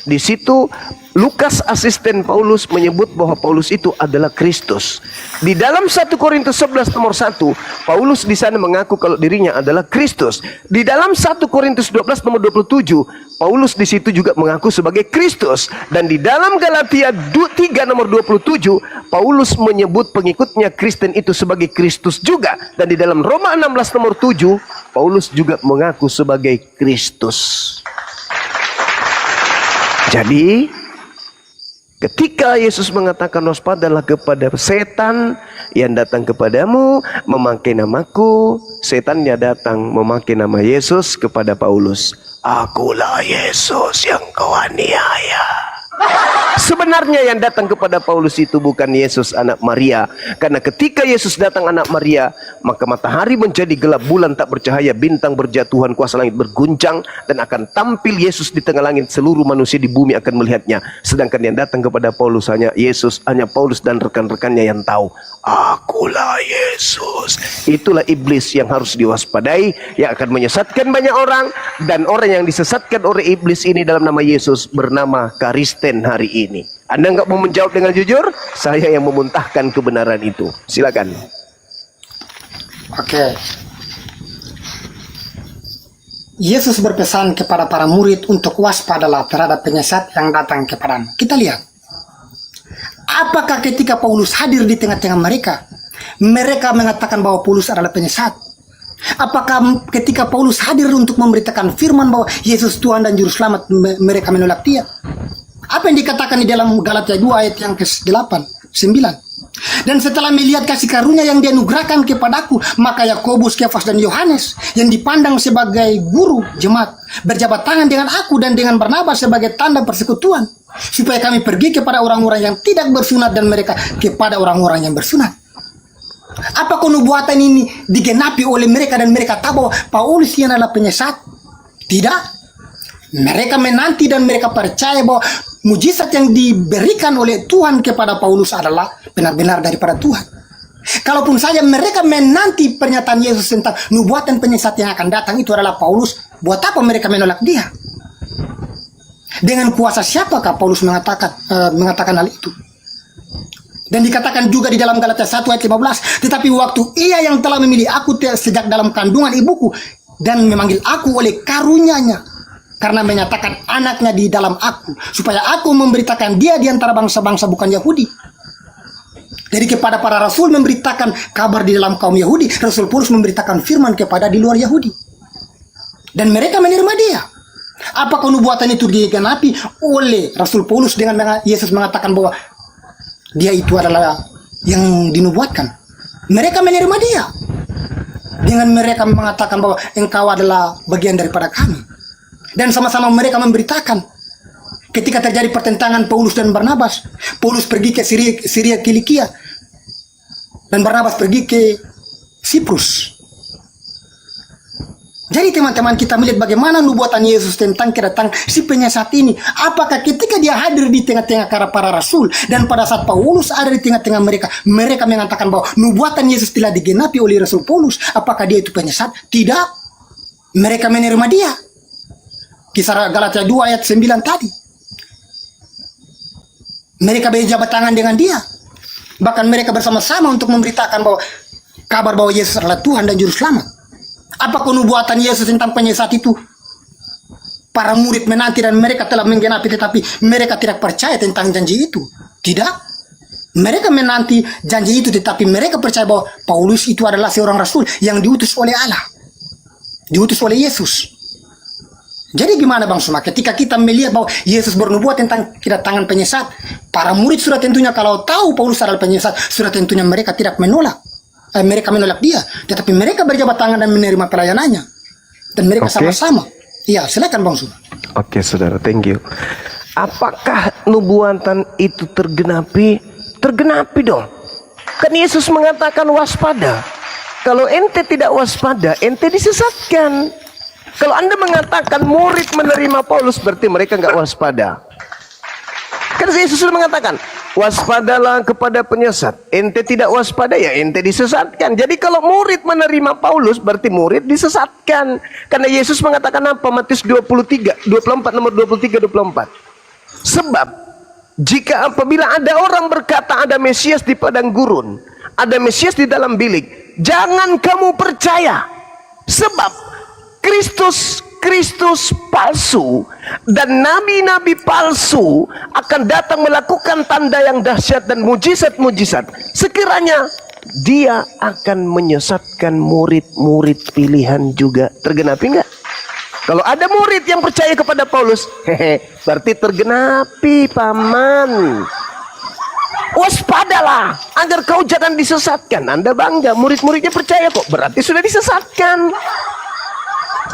di situ Lukas asisten Paulus menyebut bahwa Paulus itu adalah Kristus. Di dalam 1 Korintus 11 nomor 1, Paulus di sana mengaku kalau dirinya adalah Kristus. Di dalam 1 Korintus 12 nomor 27, Paulus di situ juga mengaku sebagai Kristus. Dan di dalam Galatia 3 nomor 27, Paulus menyebut pengikutnya Kristen itu sebagai Kristus juga. Dan di dalam Roma 16 nomor 7, Paulus juga mengaku sebagai Kristus. Jadi ketika Yesus mengatakan waspadalah kepada setan yang datang kepadamu memakai namaku, setannya datang memakai nama Yesus kepada Paulus. Akulah Yesus yang kau aniaya. sebenarnya yang datang kepada Paulus itu bukan Yesus anak Maria. Karena ketika Yesus datang anak Maria, maka matahari menjadi gelap, bulan tak bercahaya, bintang berjatuhan, kuasa langit berguncang, dan akan tampil Yesus di tengah langit, seluruh manusia di bumi akan melihatnya. Sedangkan yang datang kepada Paulus hanya Yesus, hanya Paulus dan rekan-rekannya yang tahu. Akulah Yesus. Itulah iblis yang harus diwaspadai, yang akan menyesatkan banyak orang. Dan orang yang disesatkan oleh iblis ini dalam nama Yesus bernama Karisten hari ini. Anda nggak mau menjawab dengan jujur? Saya yang memuntahkan kebenaran itu. Silakan. Oke. Yesus berpesan kepada para murid untuk waspadalah terhadap penyesat yang datang kepadamu. Kita lihat. Apakah ketika Paulus hadir di tengah-tengah mereka, mereka mengatakan bahwa Paulus adalah penyesat? Apakah ketika Paulus hadir untuk memberitakan firman bahwa Yesus Tuhan dan Juru Selamat, mereka menolak dia? Apa yang dikatakan di dalam Galatia 2 ayat yang ke-8, 9? Dan setelah melihat kasih karunia yang dianugerahkan kepadaku, maka Yakobus, Kefas, dan Yohanes yang dipandang sebagai guru jemaat berjabat tangan dengan aku dan dengan Barnabas sebagai tanda persekutuan, supaya kami pergi kepada orang-orang yang tidak bersunat dan mereka kepada orang-orang yang bersunat. Apakah nubuatan ini digenapi oleh mereka dan mereka tahu bahwa Paulus yang adalah penyesat? Tidak. Mereka menanti dan mereka percaya bahwa mujizat yang diberikan oleh Tuhan kepada Paulus adalah benar-benar daripada Tuhan. Kalaupun saja mereka menanti pernyataan Yesus tentang nubuatan penyesat yang akan datang itu adalah Paulus, buat apa mereka menolak dia? Dengan kuasa siapakah Paulus mengatakan hal itu? Dan dikatakan juga di dalam Galatia 1 ayat 15, tetapi waktu ia yang telah memilih aku sejak dalam kandungan ibuku dan memanggil aku oleh karunia-Nya, karena menyatakan anaknya di dalam aku, supaya aku memberitakan dia di antara bangsa-bangsa bukan Yahudi. Jadi kepada para rasul memberitakan kabar di dalam kaum Yahudi, Rasul Paulus memberitakan firman kepada di luar Yahudi. Dan mereka menerima dia. Apakah nubuatan itu digenapi oleh Rasul Paulus dengan Yesus mengatakan bahwa dia itu adalah yang dinubuatkan? Mereka menerima dia dengan mereka mengatakan bahwa engkau adalah bagian daripada kami. Dan sama-sama mereka memberitakan. Ketika terjadi pertentangan Paulus dan Barnabas, Paulus pergi ke Syria Kilikia dan Barnabas pergi ke Siprus. Jadi teman-teman, kita melihat bagaimana nubuatan Yesus tentang kedatangan si penyesat ini. Apakah ketika dia hadir di tengah-tengah para rasul dan pada saat Paulus ada di tengah-tengah mereka, mereka mengatakan bahwa nubuatan Yesus telah digenapi oleh Rasul Paulus, apakah dia itu penyesat? Tidak. Mereka menerima dia. Kisah Galatia 2 ayat 9 tadi. Mereka berjabat tangan dengan dia. Bahkan mereka bersama-sama untuk memberitakan bahwa kabar bahwa Yesus adalah Tuhan dan Juru Selamat. Apakah nubuatan Yesus tentang penyesat itu para murid menanti dan mereka telah menggenapi, tetapi mereka tidak percaya tentang janji itu? Tidak. Mereka menanti janji itu, tetapi mereka percaya bahwa Paulus itu adalah seorang rasul yang diutus oleh Allah, diutus oleh Yesus. Jadi gimana Bang Suma, ketika kita melihat bahwa Yesus bernubuat tentang kedatangan penyesat, para murid sudah tentunya kalau tahu Paulus adalah penyesat, sudah tentunya mereka tidak menolak. Mereka menolak dia, tetapi mereka berjabat tangan dan menerima pelayanannya. Dan mereka sama-sama. Iya, silakan Bang Suma. Oke, saudara, thank you. Apakah nubuatan itu tergenapi? Tergenapi dong. Kan Yesus mengatakan waspada. Kalau ente tidak waspada, ente disesatkan. Kalau Anda mengatakan murid menerima Paulus, berarti mereka nggak waspada. Kan Yesus sudah mengatakan, waspadalah kepada penyesat. Ente tidak waspada, ya ente disesatkan. Jadi kalau murid menerima Paulus, berarti murid disesatkan. Karena Yesus mengatakan apa? Matius 24, nomor 23-24. Sebab, jika apabila ada orang berkata ada Mesias di padang gurun, ada Mesias di dalam bilik, jangan kamu percaya. Sebab, Kristus palsu dan nabi-nabi palsu akan datang melakukan tanda yang dahsyat dan mujizat-mujizat. Sekiranya dia akan menyesatkan murid-murid pilihan juga. Tergenapi enggak? Kalau ada murid yang percaya kepada Paulus, berarti tergenapi, paman. Waspadalah agar kau jangan disesatkan. Anda bangga, murid-muridnya percaya kok, berarti sudah disesatkan.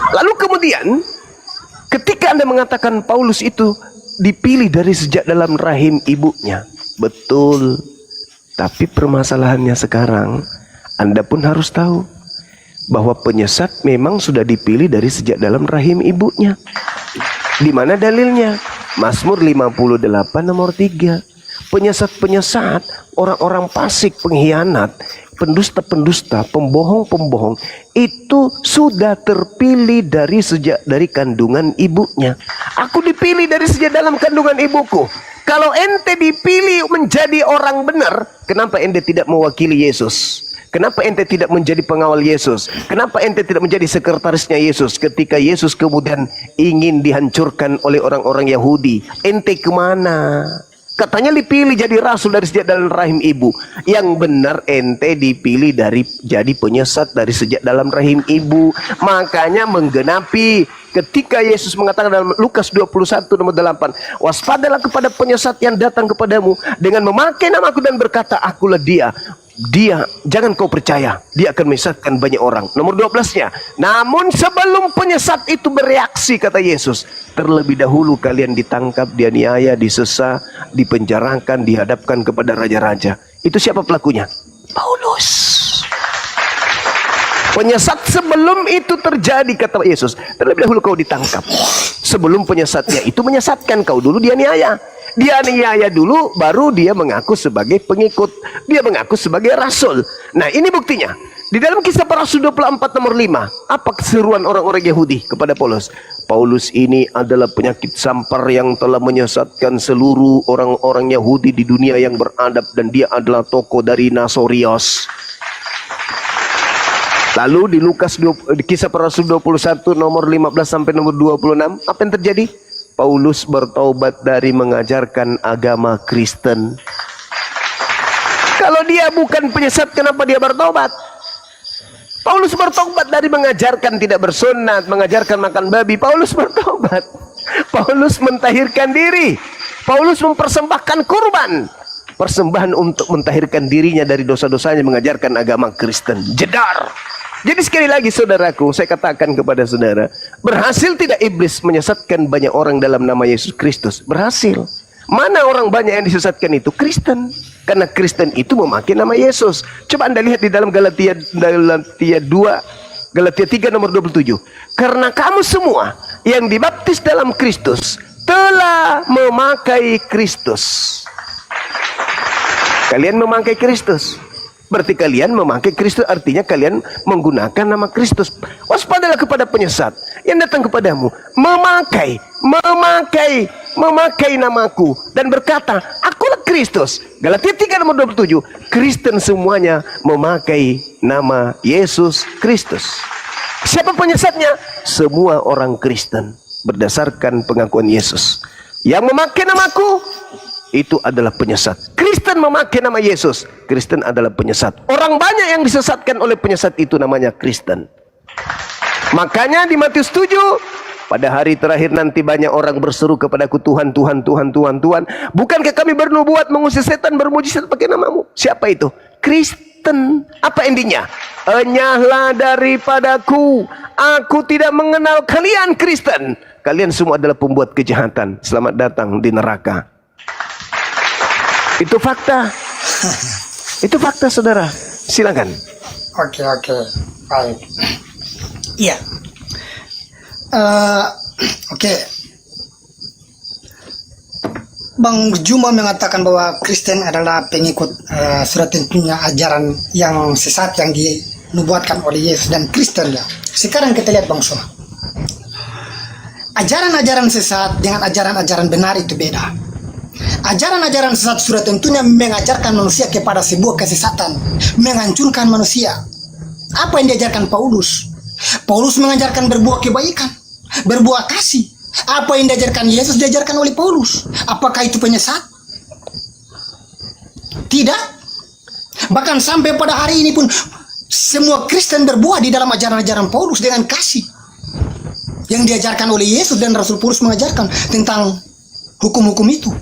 Lalu kemudian ketika Anda mengatakan Paulus itu dipilih dari sejak dalam rahim ibunya. Betul. Tapi permasalahannya sekarang, Anda pun harus tahu bahwa penyesat memang sudah dipilih dari sejak dalam rahim ibunya. Di mana dalilnya? Mazmur 58 nomor 3. Penyesat-penyesat, orang-orang fasik, pengkhianat, pendusta-pendusta, pembohong-pembohong itu sudah terpilih dari kandungan ibunya. Aku dipilih dari sejak dalam kandungan ibuku. Kalau ente dipilih menjadi orang benar, kenapa ente tidak mewakili Yesus? Kenapa ente tidak menjadi pengawal Yesus? Kenapa ente tidak menjadi sekretarisnya Yesus ketika Yesus kemudian ingin dihancurkan oleh orang-orang Yahudi? Ente kemana? Katanya dipilih jadi rasul dari sejak dalam rahim ibu. Yang benar ente dipilih dari jadi penyesat dari sejak dalam rahim ibu. Makanya menggenapi ketika Yesus mengatakan dalam Lukas 21 nomor 8, waspadalah kepada penyesat yang datang kepadamu dengan memakai namaku dan berkata, akulah dia. Dia, jangan kau percaya, dia akan menyesatkan banyak orang. Nomor 12-nya, namun sebelum penyesat itu bereaksi, kata Yesus, terlebih dahulu kalian ditangkap, dianiaya, disesa, dipenjarakan, dihadapkan kepada raja-raja. Itu siapa pelakunya? Paulus. Penyesat sebelum itu terjadi, kata Yesus, terlebih dahulu kau ditangkap. Sebelum penyesatnya itu menyesatkan, kau dulu dianiaya. Dia aniaya dulu, baru dia mengaku sebagai pengikut. Dia mengaku sebagai rasul. Nah, ini buktinya. Di dalam Kisah Para Rasul 24 nomor 5, apa keseruan orang-orang Yahudi kepada Paulus? Paulus ini adalah penyakit sampar yang telah menyesatkan seluruh orang-orang Yahudi di dunia yang beradab, dan dia adalah tokoh dari Nasorios. Lalu di di Kisah Para Rasul 21 nomor 15 sampai nomor 26, apa yang terjadi? Paulus bertaubat dari mengajarkan agama Kristen. Kalau dia bukan penyesat, kenapa dia bertobat? Paulus bertobat dari mengajarkan tidak bersunat, mengajarkan makan babi. Paulus bertobat. Paulus mentahirkan diri. Paulus mempersembahkan kurban, persembahan untuk mentahirkan dirinya dari dosa-dosanya, mengajarkan agama Kristen. Jedar. Jadi sekali lagi saudaraku, saya katakan kepada saudara, berhasil tidak iblis menyesatkan banyak orang dalam nama Yesus Kristus? Berhasil. Mana orang banyak yang disesatkan itu? Kristen. Karena Kristen itu memakai nama Yesus. Coba Anda lihat di dalam Galatia 3 nomor 27. Karena kamu semua yang dibaptis dalam Kristus telah memakai Kristus. Kalian memakai Kristus. Berarti kalian memakai Kristus, artinya kalian menggunakan nama Kristus. Waspadalah kepada penyesat yang datang kepadamu, memakai namaku dan berkata, akulah Kristus. Galatia 3 nomor 27. Kristen semuanya memakai nama Yesus Kristus. Siapa penyesatnya? Semua orang Kristen berdasarkan pengakuan Yesus. Yang memakai namaku itu adalah penyesat. Kristen memakai nama Yesus, Kristen adalah penyesat. Orang banyak yang disesatkan oleh penyesat itu namanya Kristen. Makanya di Matius 7, pada hari terakhir nanti banyak orang berseru kepadaku, Tuhan, Tuhan, Tuhan, Tuhan, Tuhan, bukankah kami bernubuat, mengusir setan, bermujizat pakai namamu? Siapa itu? Kristen. Apa intinya? Enyahlah daripadaku, aku tidak mengenal kalian Kristen. Kalian semua adalah pembuat kejahatan. Selamat datang di neraka. Itu fakta. Itu fakta, saudara. Silakan. Oke, baik. Iya. Oke. Bang Juma mengatakan bahwa Kristen adalah pengikut surat tentunya ajaran yang sesat yang dinubuatkan oleh Yesus dan Kristen ya. Sekarang kita lihat Bang Juma. Ajaran-ajaran sesat dengan ajaran-ajaran benar itu beda. Ajaran-ajaran sesat sudah tentunya mengajarkan manusia kepada sebuah kesesatan, menghancurkan manusia. Apa yang diajarkan Paulus? Paulus mengajarkan berbuat kebaikan, berbuat kasih. Apa yang diajarkan Yesus diajarkan oleh Paulus. Apakah itu penyesat? Tidak. Bahkan sampai pada hari ini pun semua Kristen berbuat di dalam ajaran-ajaran Paulus dengan kasih yang diajarkan oleh Yesus, dan Rasul Paulus mengajarkan tentang hukum-hukum itu.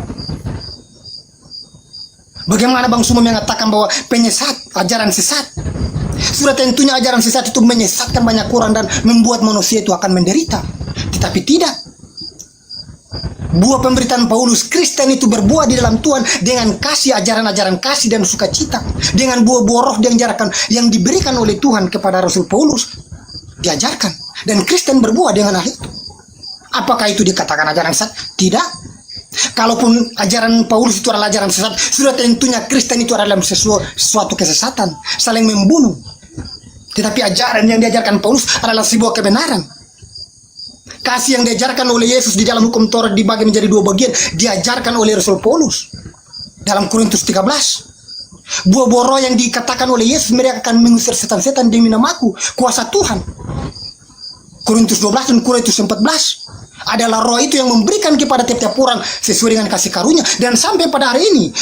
Bagaimana Bang Suma mengatakan bahwa penyesat, ajaran sesat? Sudah tentunya ajaran sesat itu menyesatkan banyak orang dan membuat manusia itu akan menderita. Tetapi tidak. Buah pemberitaan Paulus, Kristen itu berbuah di dalam Tuhan dengan kasih, ajaran-ajaran kasih dan sukacita, dengan buah-buah roh yang diberikan oleh Tuhan kepada Rasul Paulus diajarkan, dan Kristen berbuah dengan hal itu. Apakah itu dikatakan ajaran sesat? Tidak. Kalaupun ajaran Paulus itu adalah ajaran sesat, sudah tentunya Kristen itu adalah sesuatu kesesatan, saling membunuh. Tetapi ajaran yang diajarkan Paulus adalah sebuah kebenaran. Kasih yang diajarkan oleh Yesus di dalam hukum Taurat dibagi menjadi dua bagian, diajarkan oleh Rasul Paulus dalam Korintus 13. Buah-buah roh yang dikatakan oleh Yesus, mereka akan mengusir setan-setan demi namaku, kuasa Tuhan. Korintus 12 dan Korintus 14 adalah roh itu yang memberikan kepada tiap-tiap orang sesuai dengan kasih karunia. Dan sampai pada hari ini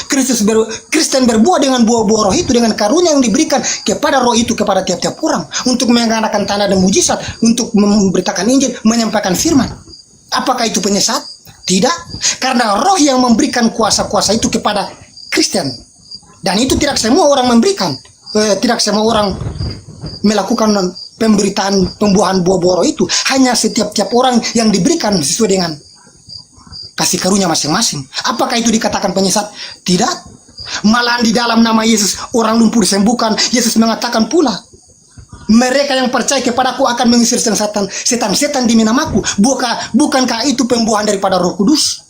Kristen berbuah dengan buah-buah roh itu, dengan karunia yang diberikan kepada roh itu kepada tiap-tiap orang, untuk mengadakan tanda dan mujizat, untuk memberitakan Injil, menyampaikan firman. Apakah itu penyesat? Tidak, karena roh yang memberikan kuasa-kuasa itu kepada Kristen. Dan itu tidak semua orang memberikan, tidak semua orang melakukan pemberitaan pembuahan buah-buah roh itu. Hanya setiap orang yang diberikan sesuai dengan kasih karunia masing-masing. Apakah itu dikatakan penyesat? Tidak. Malahan di dalam nama Yesus orang lumpuh disembuhkan. Yesus mengatakan pula, mereka yang percaya kepadaku akan mengusir setan-setan demi namaku. Bukankah itu pembuahan daripada Roh Kudus?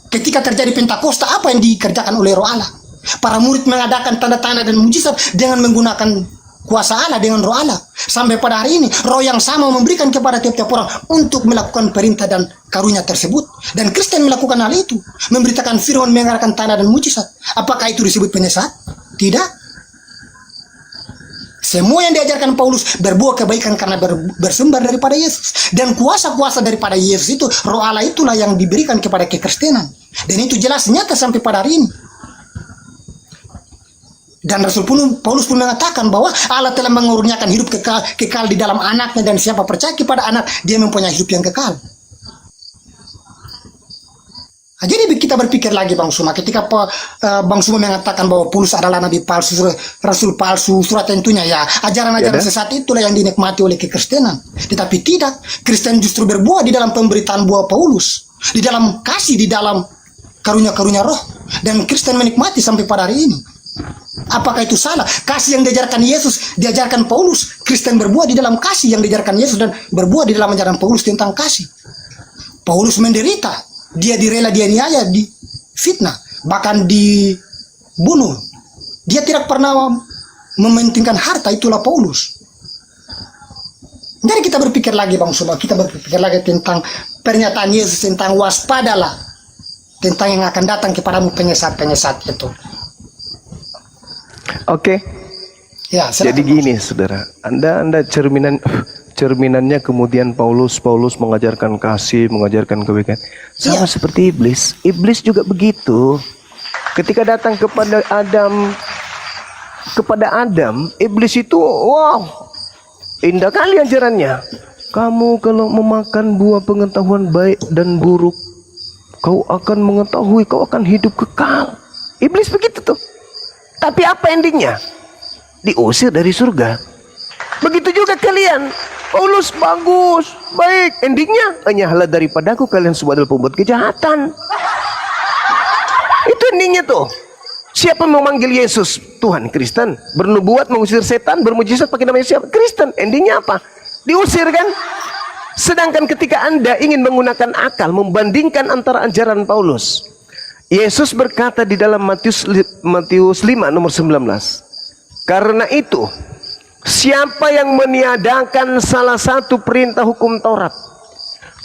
Ketika terjadi Pentakosta, apa yang dikerjakan oleh Roh Allah? Para murid mengadakan tanda-tanda dan mujizat dengan menggunakan kuasa Allah, dengan roh Allah. Sampai pada hari ini roh yang sama memberikan kepada tiap-tiap orang untuk melakukan perintah dan karunia tersebut. Dan Kristen melakukan hal itu, memberitakan firman, mengadakan tanda dan mujizat. Apakah itu disebut penyesat? Tidak. Semua yang diajarkan Paulus berbuah kebaikan karena bersumber daripada Yesus. Dan kuasa-kuasa daripada Yesus itu, roh Allah itulah yang diberikan kepada kekristenan. Dan itu jelas nyata sampai pada hari ini. Dan Rasul Paulus pun mengatakan bahwa Allah telah mengurniakan hidup kekal di dalam anaknya, dan siapa percaya kepada anak, dia mempunyai hidup yang kekal. Nah, jadi kita berpikir lagi Bang Suma, ketika Bang Suma mengatakan bahwa Paulus adalah nabi palsu, rasul palsu, surat tentunya ya ajaran-ajaran sesat itulah yang dinikmati oleh kekristenan. Tetapi tidak, Kristen justru berbuah di dalam pemberitaan buah Paulus, di dalam kasih, di dalam karunia-karunia roh, dan Kristen menikmati sampai pada hari ini. Apakah itu salah? Kasih yang diajarkan Yesus, diajarkan Paulus. Kristen berbuah di dalam kasih yang diajarkan Yesus dan berbuah di dalam ajaran Paulus tentang kasih. Paulus menderita, dia direla, dia dianiaya, difitnah, bahkan dibunuh. Dia tidak pernah mementingkan harta, itulah Paulus. Jadi kita berpikir lagi Bang Suma, kita berpikir lagi tentang pernyataan Yesus tentang waspadalah, tentang yang akan datang kepadamu penyesat-penyesat itu. Oke. Ya, jadi gini saudara, Anda cerminannya kemudian Paulus mengajarkan kasih, mengajarkan kebaikan. Sama seperti iblis. Iblis juga begitu. Ketika datang kepada Adam, iblis itu wow, indah kali ajarannya. Kamu kalau memakan buah pengetahuan baik dan buruk, kau akan mengetahui, kau akan hidup kekal. Iblis begitu tuh. Tapi apa endingnya? Diusir dari surga. Begitu juga kalian. Paulus bagus, baik. Endingnya, hanyalah daripadaku kalian semua adalah pembuat kejahatan. Itu endingnya tuh. Siapa yang memanggil Yesus Tuhan? Kristen. Bernubuat, mengusir setan, bermujizat pakai namanya siapa? Kristen. Endingnya apa? Diusir kan? Sedangkan ketika Anda ingin menggunakan akal, membandingkan antara ajaran Paulus, Yesus berkata di dalam Matius 5 nomor 19, karena itu siapa yang meniadakan salah satu perintah hukum Taurat,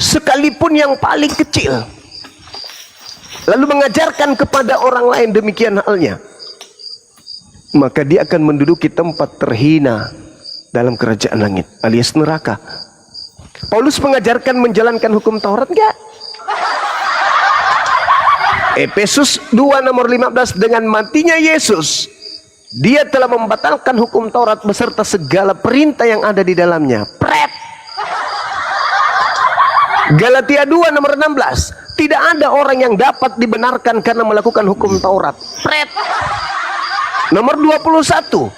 sekalipun yang paling kecil, lalu mengajarkan kepada orang lain demikian halnya, maka dia akan menduduki tempat terhina dalam kerajaan langit, alias neraka. Paulus mengajarkan menjalankan hukum Taurat enggak? Efesus 2 nomor 15, dengan matinya Yesus, dia telah membatalkan hukum Taurat beserta segala perintah yang ada di dalamnya. Pret. Galatia 2 nomor 16, tidak ada orang yang dapat dibenarkan karena melakukan hukum Taurat. Pret. Nomor 21,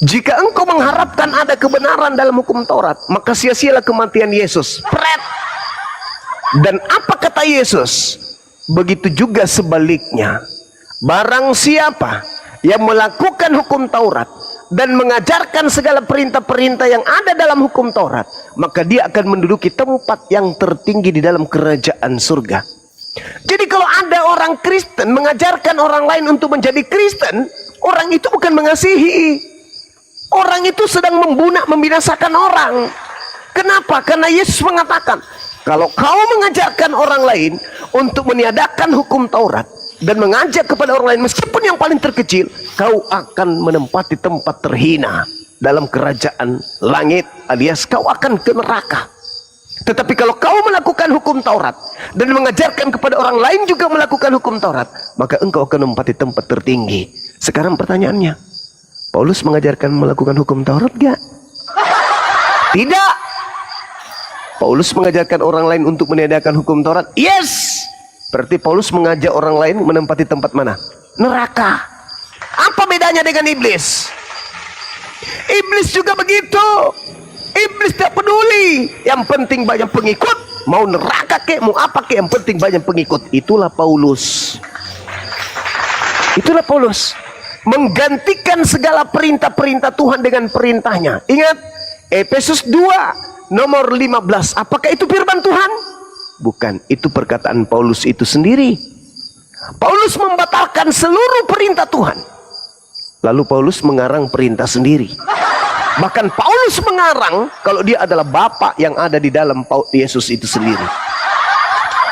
jika engkau mengharapkan ada kebenaran dalam hukum Taurat, maka sia-sialah kematian Yesus. Pret. Dan apa kata Yesus? Begitu juga sebaliknya. Barang siapa yang melakukan hukum Taurat dan mengajarkan segala perintah-perintah yang ada dalam hukum Taurat, maka dia akan menduduki tempat yang tertinggi di dalam kerajaan surga. Jadi kalau ada orang Kristen mengajarkan orang lain untuk menjadi Kristen, orang itu bukan mengasihi. Orang itu sedang membinasakan orang. Kenapa? Karena Yesus mengatakan, kalau kau mengajarkan orang lain untuk meniadakan hukum Taurat dan mengajak kepada orang lain meskipun yang paling terkecil, kau akan menempati tempat terhina dalam kerajaan langit, alias kau akan ke neraka. Tetapi kalau kau melakukan hukum Taurat dan mengajarkan kepada orang lain juga melakukan hukum Taurat, maka engkau akan menempati tempat tertinggi. Sekarang pertanyaannya, Paulus mengajarkan melakukan hukum Taurat gak? Tidak. Paulus mengajarkan orang lain untuk meniadakan hukum Taurat? Yes. Berarti Paulus mengajak orang lain menempati tempat mana? Neraka. Apa bedanya dengan iblis? Iblis juga begitu. Iblis tidak peduli. Yang penting banyak pengikut. Mau neraka kek, mau apa kek, yang penting banyak pengikut. Itulah Paulus. Itulah Paulus. Menggantikan segala perintah-perintah Tuhan dengan perintahnya. Ingat, Efesus 2 nomor 15. Apakah itu firman Tuhan? Bukan, itu perkataan Paulus itu sendiri. Paulus membatalkan seluruh perintah Tuhan. Lalu Paulus mengarang perintah sendiri. Bahkan Paulus mengarang kalau dia adalah Bapa yang ada di dalam Yesus itu sendiri.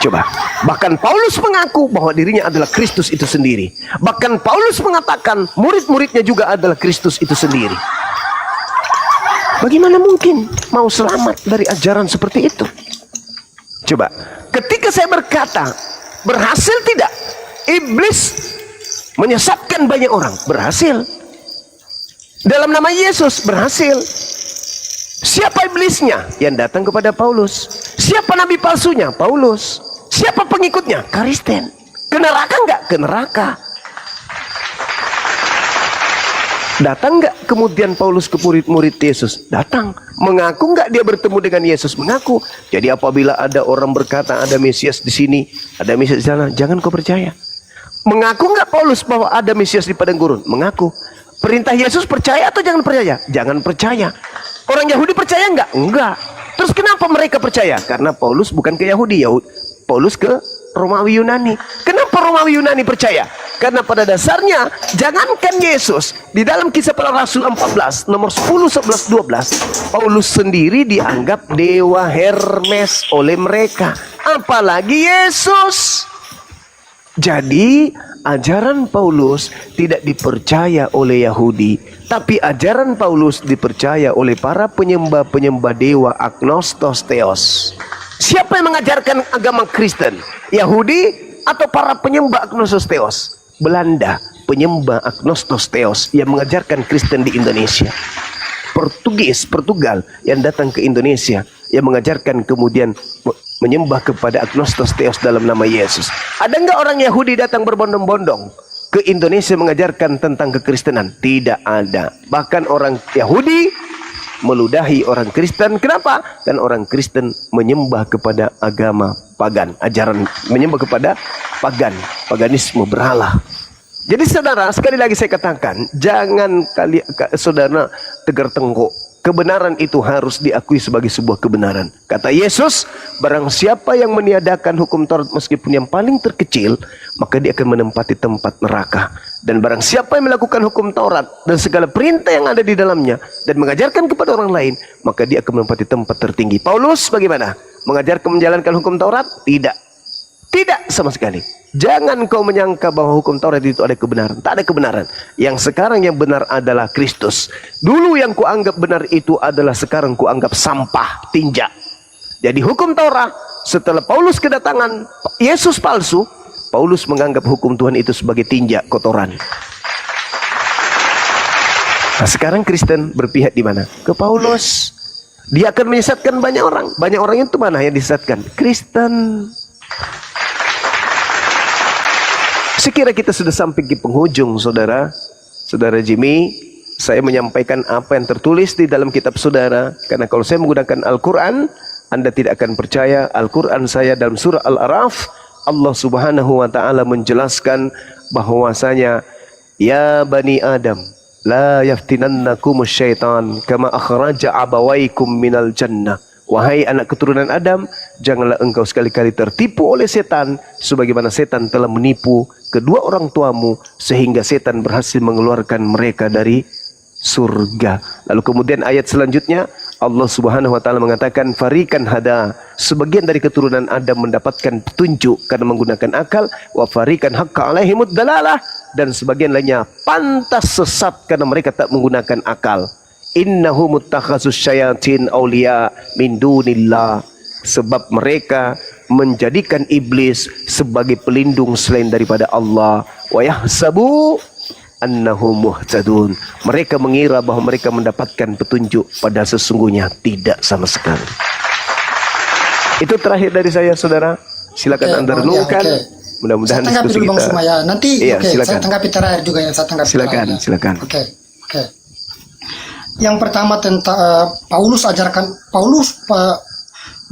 Coba. Bahkan Paulus mengaku bahwa dirinya adalah Kristus itu sendiri. Bahkan Paulus mengatakan murid-muridnya juga adalah Kristus itu sendiri. Bagaimana mungkin mau selamat dari ajaran seperti itu? Coba, ketika saya berkata, berhasil tidak? Iblis menyesatkan banyak orang. Berhasil. Dalam nama Yesus, berhasil. Siapa iblisnya? Yang datang kepada Paulus. Siapa nabi palsunya? Paulus. Siapa pengikutnya? Kristen. Ke neraka enggak? Ke neraka. Datang enggak kemudian Paulus ke murid-murid Yesus? Datang. Mengaku enggak dia bertemu dengan Yesus? Mengaku. Jadi apabila ada orang berkata ada Mesias di sini, ada Mesias di sana, jangan kau percaya. Mengaku enggak Paulus bahwa ada Mesias di padang gurun? Mengaku. Perintah Yesus percaya atau jangan percaya? Jangan percaya. Orang Yahudi percaya enggak? Enggak. Terus kenapa mereka percaya? Karena Paulus bukan ke Yahudi. Paulus ke Romawi Yunani. Kenapa Romawi Yunani percaya? Karena pada dasarnya jangankan Yesus, di dalam Kisah Para Rasul 14 nomor 10, 11, 12, Paulus sendiri dianggap dewa Hermes oleh mereka, apalagi Yesus. Jadi ajaran Paulus tidak dipercaya oleh Yahudi, tapi ajaran Paulus dipercaya oleh para penyembah-penyembah dewa agnostos theos. Siapa yang mengajarkan agama Kristen? Yahudi atau para penyembah agnostos theos? Belanda, penyembah agnostos theos yang mengajarkan Kristen di Indonesia. Portugal yang datang ke Indonesia yang mengajarkan kemudian menyembah kepada agnostos theos dalam nama Yesus. Ada enggak orang Yahudi datang berbondong-bondong ke Indonesia mengajarkan tentang kekristenan? Tidak ada. Bahkan orang Yahudi meludahi orang Kristen. Kenapa? Kan orang Kristen menyembah kepada agama pagan, ajaran menyembah kepada paganisme, berhala. Jadi saudara, sekali lagi saya katakan, jangan saudara tegar tengkuk. Kebenaran itu harus diakui sebagai sebuah kebenaran. Kata Yesus, barang siapa yang meniadakan hukum Taurat meskipun yang paling terkecil, maka dia akan menempati tempat neraka. Dan barang siapa yang melakukan hukum Taurat dan segala perintah yang ada di dalamnya dan mengajarkan kepada orang lain, maka dia akan menempati tempat tertinggi. Paulus bagaimana? Mengajarkan menjalankan hukum Taurat? Tidak. Tidak sama sekali. Jangan kau menyangka bahwa hukum Taurat itu ada kebenaran. Tak ada kebenaran. Yang sekarang yang benar adalah Kristus. Dulu yang kuanggap benar itu adalah sekarang kuanggap sampah, tinja. Jadi hukum Taurat, setelah Paulus kedatangan Yesus palsu, Paulus menganggap hukum Tuhan itu sebagai tinja, kotoran. Nah sekarang Kristen berpihak di mana? Ke Paulus. Dia akan menyesatkan banyak orang. Banyak orang itu mana yang disesatkan? Kristen. Sekira kita sudah sampai di penghujung, saudara Jimmy. Saya menyampaikan apa yang tertulis di dalam kitab saudara. Karena kalau saya menggunakan Al-Quran, Anda tidak akan percaya Al-Quran saya dalam surah Al-A'raf, Allah subhanahu wa ta'ala menjelaskan bahwasanya, ya bani Adam, la yaftinannakum syaitan kama akhraja abawaikum minal jannah. Wahai anak keturunan Adam, janganlah engkau sekali-kali tertipu oleh setan, sebagaimana setan telah menipu kedua orang tuamu, sehingga setan berhasil mengeluarkan mereka dari surga. Lalu kemudian ayat selanjutnya, Allah subhanahu wa ta'ala mengatakan, farikan hada, sebagian dari keturunan Adam mendapatkan petunjuk karena menggunakan akal, wa farikan haqqa alaihimud dalalah, dan sebagian lainnya pantas sesat karena mereka tak menggunakan akal. Innahu muttakhasus syayatin awliya min dunillah, sebab mereka menjadikan iblis sebagai pelindung selain daripada Allah. Wa yahsabu annahum muhtadun, mereka mengira bahwa mereka mendapatkan petunjuk, padahal sesungguhnya tidak sama sekali. Itu terakhir dari saya, saudara. Silakan Anda renungkan. Mudah-mudahan saya tanggapi diskusi dulu Bang kita. Sumaya. Nanti Iya, saya silakan. tanggapi terakhir juga ya. Saya tanggapi Silakan, terakhir. silakan. Oke. Yang pertama tentang Paulus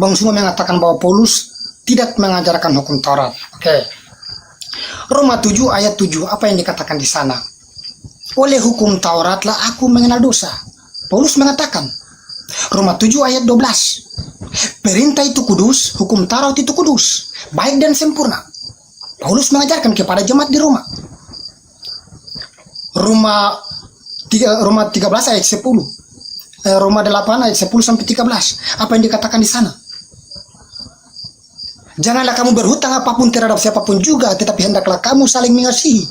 Bang Suma mengatakan bahwa Paulus tidak mengajarkan hukum Taurat. Oke. Roma 7 ayat 7, apa yang dikatakan di sana? Oleh hukum Tauratlah aku mengenal dosa. Paulus mengatakan. Roma 7 ayat 12. Perintah itu kudus, hukum Taurat itu kudus, baik dan sempurna. Paulus mengajarkan kepada jemaat di Roma. Roma 13 ayat 10. Roma 8 ayat 10 sampai 13. Apa yang dikatakan di sana? Janganlah kamu berhutang apapun terhadap siapapun juga, tetapi hendaklah kamu saling mengasihi.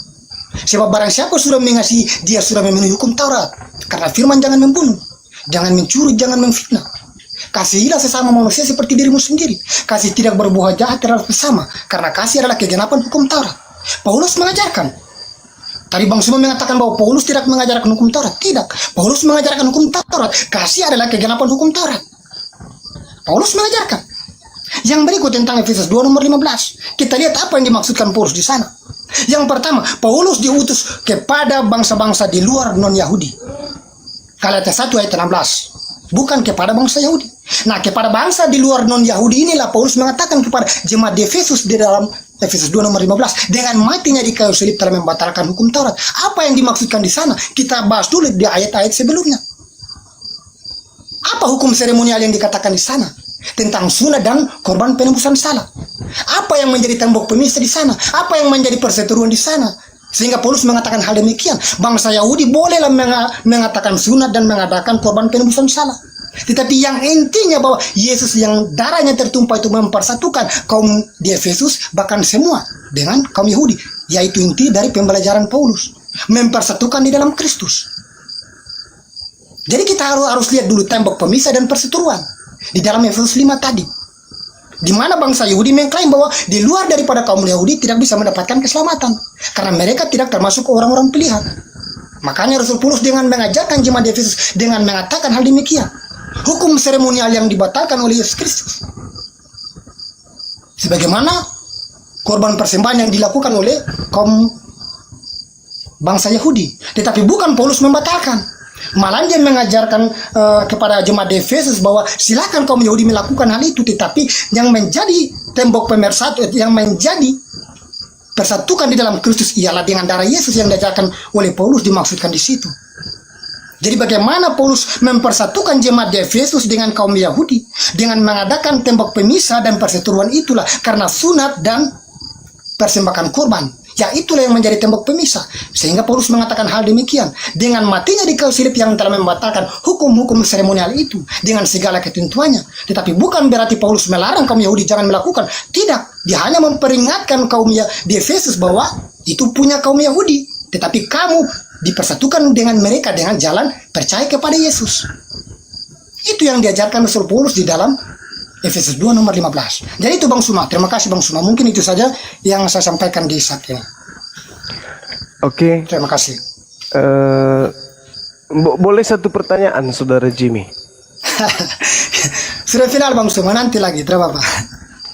Sebab barang siapa sudah mengasihi, dia sudah memenuhi hukum Taurat. Karena firman jangan membunuh, jangan mencuri, jangan memfitnah. Kasihilah sesama manusia seperti dirimu sendiri. Kasih tidak berbuat jahat terhadap sesama, karena kasih adalah kegenapan hukum Taurat. Paulus mengajarkan. Tadi Bang Suma mengatakan bahwa Paulus tidak mengajarkan hukum Taurat. Tidak. Paulus mengajarkan hukum Taurat. Kasih adalah kegenapan hukum Taurat. Paulus mengajarkan. Yang berikut tentang Efesus 2 nomor 15. Kita lihat apa yang dimaksudkan Paulus di sana. Yang pertama, Paulus diutus kepada bangsa-bangsa di luar non-Yahudi. Galatia 1 ayat 16. Bukan kepada bangsa Yahudi. Nah, kepada bangsa di luar non-Yahudi inilah Paulus mengatakan kepada jemaat di Efesus di dalam Efesus 2 nomor 15, dengan matinya di kayu salib telah membatalkan hukum Taurat. Apa yang dimaksudkan di sana? Kita bahas dulu di ayat-ayat sebelumnya. Apa hukum seremonial yang dikatakan di sana? Tentang sunat dan korban penebusan salah. Apa yang menjadi tembok pemisah di sana? Apa yang menjadi perseteruan di sana? Sehingga Paulus mengatakan hal demikian. Bangsa Yahudi bolehlah mengatakan sunat dan mengadakan korban penebusan salah. Tetapi yang intinya bahwa Yesus yang darahnya tertumpah itu mempersatukan kaum di Efesus, bahkan semua dengan kaum Yahudi. Yaitu inti dari pembelajaran Paulus. Mempersatukan di dalam Kristus. Jadi kita harus lihat dulu tembok pemisah dan perseteruan. Di dalam Efesus 5 tadi. Di mana bangsa Yahudi mengklaim bahwa di luar daripada kaum Yahudi tidak bisa mendapatkan keselamatan. Karena mereka tidak termasuk orang-orang pilihan. Makanya Rasul Paulus dengan mengajarkan jemaat di Efesus dengan mengatakan hal demikian. Hukum seremonial yang dibatalkan oleh Yesus Kristus. Sebagaimana korban persembahan yang dilakukan oleh kaum bangsa Yahudi. Tetapi bukan Paulus membatalkan. Malah dia mengajarkan kepada jemaat di Efesus bahwa silakan kaum Yahudi melakukan hal itu. Tetapi yang menjadi tembok pemersatu, yang menjadi persatukan di dalam Kristus ialah dengan darah Yesus yang diajarkan oleh Paulus dimaksudkan di situ. Jadi bagaimana Paulus mempersatukan jemaat di Efesus dengan kaum Yahudi dengan mengadakan tembok pemisah dan perseteruan itulah karena sunat dan persembahkan kurban. Ya itulah yang menjadi tembok pemisah. Sehingga Paulus mengatakan hal demikian. Dengan matinya di kayu salib yang telah membatalkan hukum-hukum seremonial itu dengan segala ketentuannya. Tetapi bukan berarti Paulus melarang kaum Yahudi jangan melakukan. Tidak. Dia hanya memperingatkan kaum di Efesus bahwa itu punya kaum Yahudi. Tetapi kamu dipersatukan dengan mereka dengan jalan percaya kepada Yesus. Itu yang diajarkan Rasul Paulus di dalam Efesus 2 nomor 15. Jadi itu Bang Suma. Terima kasih Bang Suma. Mungkin itu saja yang saya sampaikan di saat ini. Oke. Terima kasih. Boleh satu pertanyaan, Saudara Jimmy? Sudah final Bang Suma. Nanti lagi. Terima kasih.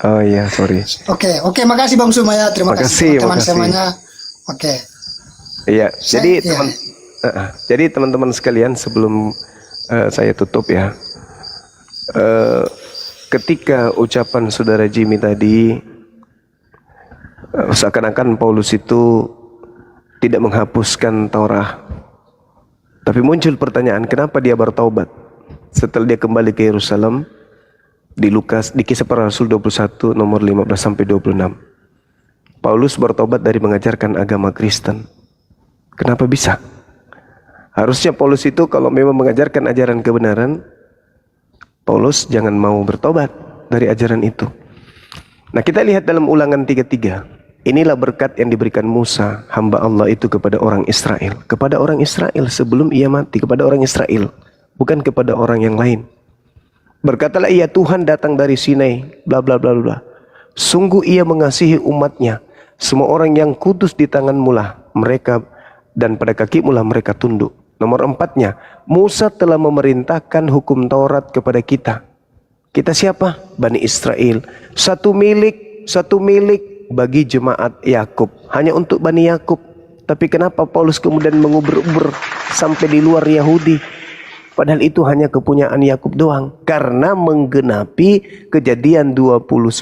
Oh iya, sorry. Oke. Makasih Bang Suma ya. Terima kasih teman semuanya. Oke. Iya. Jadi teman-teman sekalian sebelum saya tutup ya. ketika ucapan saudara Jimmy tadi, seakan-akan Paulus itu tidak menghapuskan Taurat. Tapi muncul pertanyaan, kenapa dia bertaubat setelah dia kembali ke Yerusalem? Di Lukas, di Kisah Para Rasul 21 nomor 15 sampai 26. Paulus bertobat dari mengajarkan agama Kristen. Kenapa bisa? Harusnya Paulus itu kalau memang mengajarkan ajaran kebenaran, Paulus jangan mau bertobat dari ajaran itu. Nah, kita lihat dalam Ulangan 33. Inilah berkat yang diberikan Musa, hamba Allah itu kepada orang Israel. Kepada orang Israel sebelum ia mati, kepada orang Israel, bukan kepada orang yang lain. Berkatalah ia, Tuhan datang dari Sinai, bla bla bla bla. Sungguh ia mengasihi umatnya. Semua orang yang kudus di tanganmu lah mereka, dan pada kakimu lah mereka tunduk. Nomor 4-nya, Musa telah memerintahkan hukum Taurat kepada kita. Kita siapa? Bani Israel. Satu milik bagi jemaat Yakub, hanya untuk Bani Yakub. Tapi kenapa Paulus kemudian mengubur-ubur sampai di luar Yahudi? Padahal itu hanya kepunyaan Yakub doang. Karena menggenapi Kejadian 29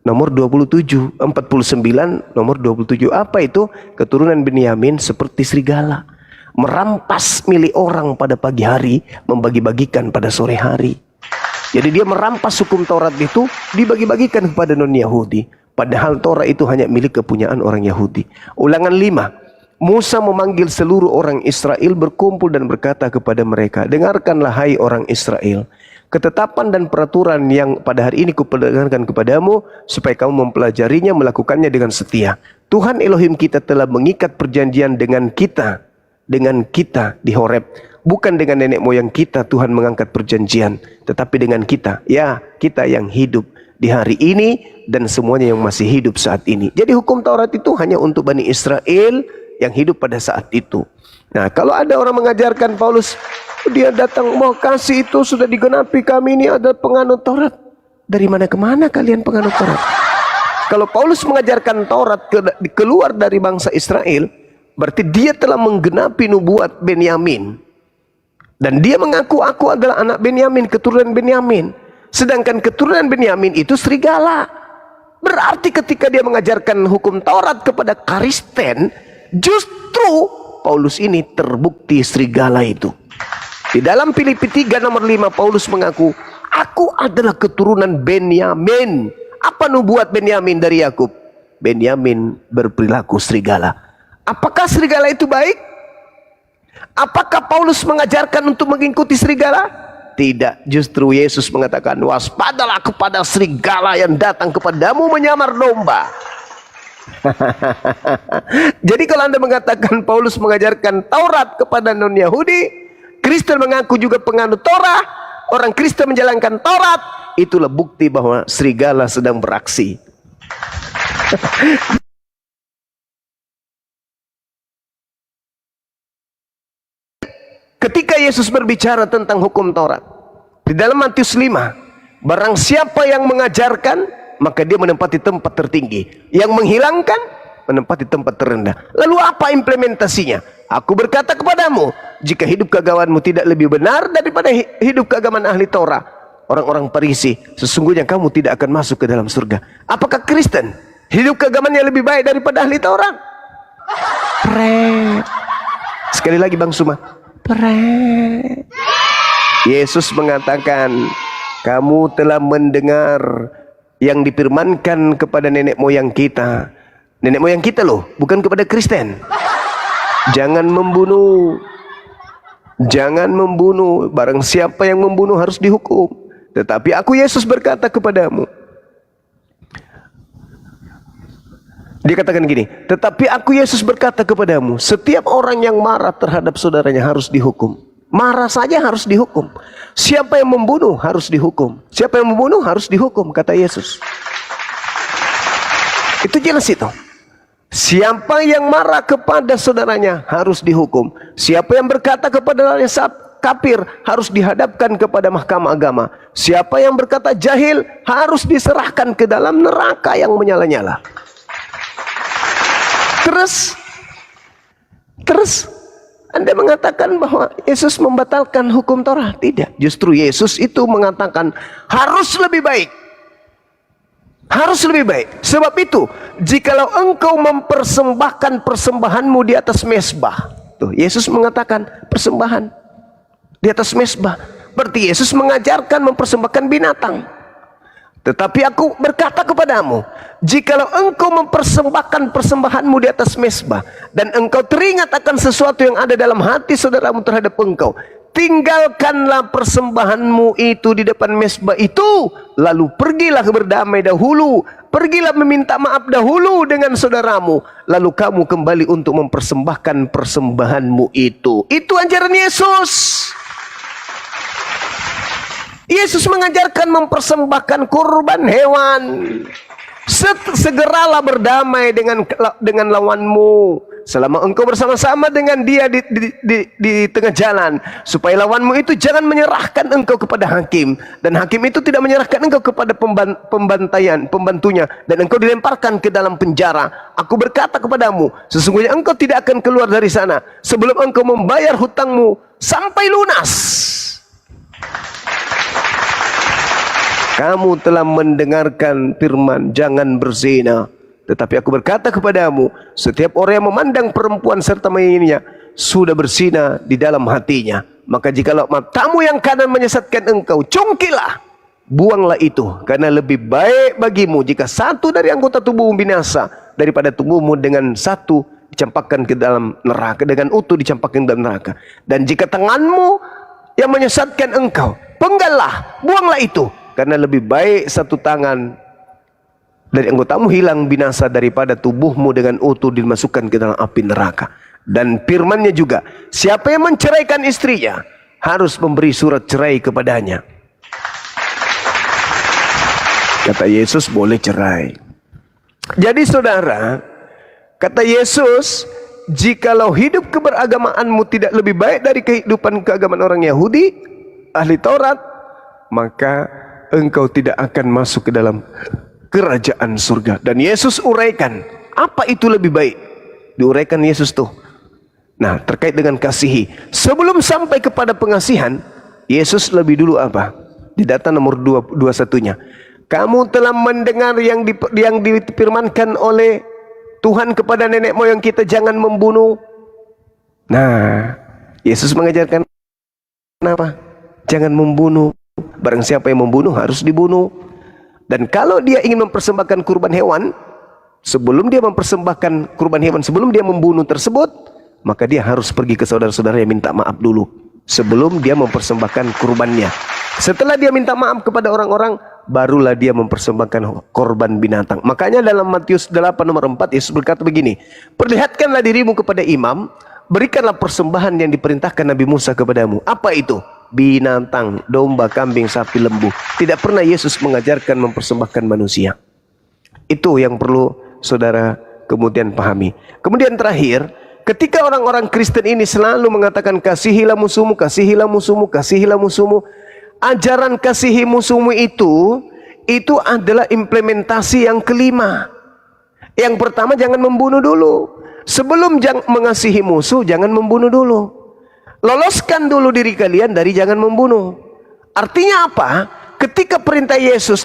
nomor 27, 49 nomor 27. Apa itu? Keturunan Benyamin seperti serigala, merampas milik orang pada pagi hari, membagi-bagikan pada sore hari. Jadi dia merampas hukum Taurat itu, dibagi-bagikan kepada non-Yahudi. Padahal Taurat itu hanya milik kepunyaan orang Yahudi. Ulangan 5. Musa memanggil seluruh orang Israel berkumpul dan berkata kepada mereka, dengarkanlah hai orang Israel, ketetapan dan peraturan yang pada hari ini kuperdengarkan kepadamu, supaya kamu mempelajarinya, melakukannya dengan setia. Tuhan Elohim kita telah mengikat perjanjian dengan kita di Horeb. Bukan dengan nenek moyang kita Tuhan mengangkat perjanjian, tetapi dengan kita, ya kita yang hidup di hari ini dan semuanya yang masih hidup saat ini. Jadi hukum Taurat itu hanya untuk Bani Israel yang hidup pada saat itu. Nah, kalau ada orang mengajarkan Paulus, dia datang mau kasih itu sudah digenapi, kami ini ada penganut Taurat. Dari mana ke mana kalian penganut Taurat? Kalau Paulus mengajarkan Taurat keluar dari bangsa Israel, berarti dia telah menggenapi nubuat Benyamin. Dan dia mengaku aku adalah anak Benyamin, keturunan Benyamin. Sedangkan keturunan Benyamin itu serigala. Berarti ketika dia mengajarkan hukum Taurat kepada Kristen, justru Paulus ini terbukti serigala itu. Di dalam Filipi 3 nomor 5 Paulus mengaku, aku adalah keturunan Benyamin. Apa nubuat Benyamin dari Yakub? Benyamin berperilaku serigala. Apakah serigala itu baik? Apakah Paulus mengajarkan untuk mengikuti serigala? Tidak, justru Yesus mengatakan, waspadalah kepada serigala yang datang kepadamu menyamar domba. Jadi kalau Anda mengatakan Paulus mengajarkan Taurat kepada non-Yahudi, Kristen mengaku juga penganut Taurat, orang Kristen menjalankan Taurat, itulah bukti bahwa serigala sedang beraksi. Ketika Yesus berbicara tentang hukum Taurat, di dalam Matius 5, barang siapa yang mengajarkan, maka dia menempati tempat tertinggi. Yang menghilangkan, menempati tempat terendah. Lalu apa implementasinya? Aku berkata kepadamu, jika hidup keagamanmu tidak lebih benar daripada hidup keagamaan ahli Taurat, orang-orang Farisi, sesungguhnya kamu tidak akan masuk ke dalam surga. Apakah Kristen hidup keagamannya lebih baik daripada ahli Taurat? Sekali lagi Bang Suma. Yesus mengatakan, kamu telah mendengar yang difirmankan kepada nenek moyang kita. Nenek moyang kita loh, bukan kepada Kristen. Jangan membunuh. Jangan membunuh. Barang siapa yang membunuh harus dihukum. Tetapi aku Yesus berkata kepadamu. Dia katakan gini, tetapi aku Yesus berkata kepadamu, setiap orang yang marah terhadap saudaranya harus dihukum. Marah saja harus dihukum. Siapa yang membunuh harus dihukum. Siapa yang membunuh harus dihukum, kata Yesus. Itu jelas itu. Siapa yang marah kepada saudaranya harus dihukum. Siapa yang berkata kepada saudaranya kafir harus dihadapkan kepada mahkamah agama. Siapa yang berkata jahil harus diserahkan ke dalam neraka yang menyala-nyala. Terus Anda mengatakan bahwa Yesus membatalkan hukum Torah. Tidak. Justru Yesus itu mengatakan harus lebih baik. Harus lebih baik. Sebab itu, jikalau engkau mempersembahkan persembahanmu di atas mezbah. Tuh, Yesus mengatakan persembahan di atas mezbah. Berarti Yesus mengajarkan mempersembahkan binatang. Tetapi aku berkata kepadamu, jikalau engkau mempersembahkan persembahanmu di atas mezbah, dan engkau teringat akan sesuatu yang ada dalam hati saudaramu terhadap engkau, tinggalkanlah persembahanmu itu di depan mezbah itu, lalu pergilah berdamai dahulu, pergilah meminta maaf dahulu dengan saudaramu, lalu kamu kembali untuk mempersembahkan persembahanmu itu. Itu ajaran Yesus. Yesus mengajarkan mempersembahkan kurban hewan. Segeralah berdamai dengan lawanmu selama engkau bersama-sama dengan dia di tengah jalan, supaya lawanmu itu jangan menyerahkan engkau kepada hakim, dan hakim itu tidak menyerahkan engkau kepada pembantunya, dan engkau dilemparkan ke dalam penjara. Aku berkata kepadamu, sesungguhnya engkau tidak akan keluar dari sana sebelum engkau membayar hutangmu sampai lunas. Kamu telah mendengarkan firman, jangan berzina. Tetapi aku berkata kepadamu, setiap orang yang memandang perempuan serta menginginnya sudah berzina di dalam hatinya. Maka jikalau matamu yang kanan menyesatkan engkau, cungkilah, buanglah itu. Karena lebih baik bagimu jika satu dari anggota tubuhmu binasa, daripada tubuhmu dengan satu dicampakkan ke dalam neraka, dengan utuh dicampakkan ke dalam neraka. Dan jika tanganmu yang menyesatkan engkau, penggallah, buanglah itu. Karena lebih baik satu tangan dari anggotamu hilang binasa daripada tubuhmu dengan utuh dimasukkan ke dalam api neraka. Dan firman-Nya juga, siapa yang menceraikan istrinya harus memberi surat cerai kepadanya. Kata Yesus boleh cerai. Jadi saudara, kata Yesus, jikalau hidup keberagamaanmu tidak lebih baik dari kehidupan keagamaan orang Yahudi, ahli Taurat, maka engkau tidak akan masuk ke dalam kerajaan surga. Dan Yesus uraikan, apa itu lebih baik? Diuraikan Yesus tuh. Nah, terkait dengan kasihi. Sebelum sampai kepada pengasihan, Yesus lebih dulu apa? Di data nomor 21-nya. Kamu telah mendengar yang difirmankan oleh Tuhan kepada nenek moyang kita, jangan membunuh. Nah, Yesus mengajarkan apa? Jangan membunuh. Barang siapa yang membunuh harus dibunuh. Dan kalau dia ingin mempersembahkan kurban hewan, sebelum dia mempersembahkan kurban hewan, sebelum dia membunuh tersebut, maka dia harus pergi ke saudara-saudara yang minta maaf dulu sebelum dia mempersembahkan kurbannya. Setelah dia minta maaf kepada orang-orang, barulah dia mempersembahkan korban binatang. Makanya dalam Matius 8 nomor 4, Yesus berkata begini, perlihatkanlah dirimu kepada imam, berikanlah persembahan yang diperintahkan Nabi Musa kepadamu. Apa itu? Binatang, domba, kambing, sapi, lembu. Tidak pernah Yesus mengajarkan mempersembahkan manusia. Itu yang perlu saudara kemudian pahami. Kemudian terakhir, ketika orang-orang Kristen ini selalu mengatakan kasihilah musuhmu, kasihilah musuhmu, kasihilah musuhmu, ajaran kasihi musuhmu itu adalah implementasi yang kelima. Yang pertama, jangan membunuh dulu. Sebelum mengasihi musuh, jangan membunuh dulu. Loloskan dulu diri kalian dari jangan membunuh. Artinya apa? Ketika perintah Yesus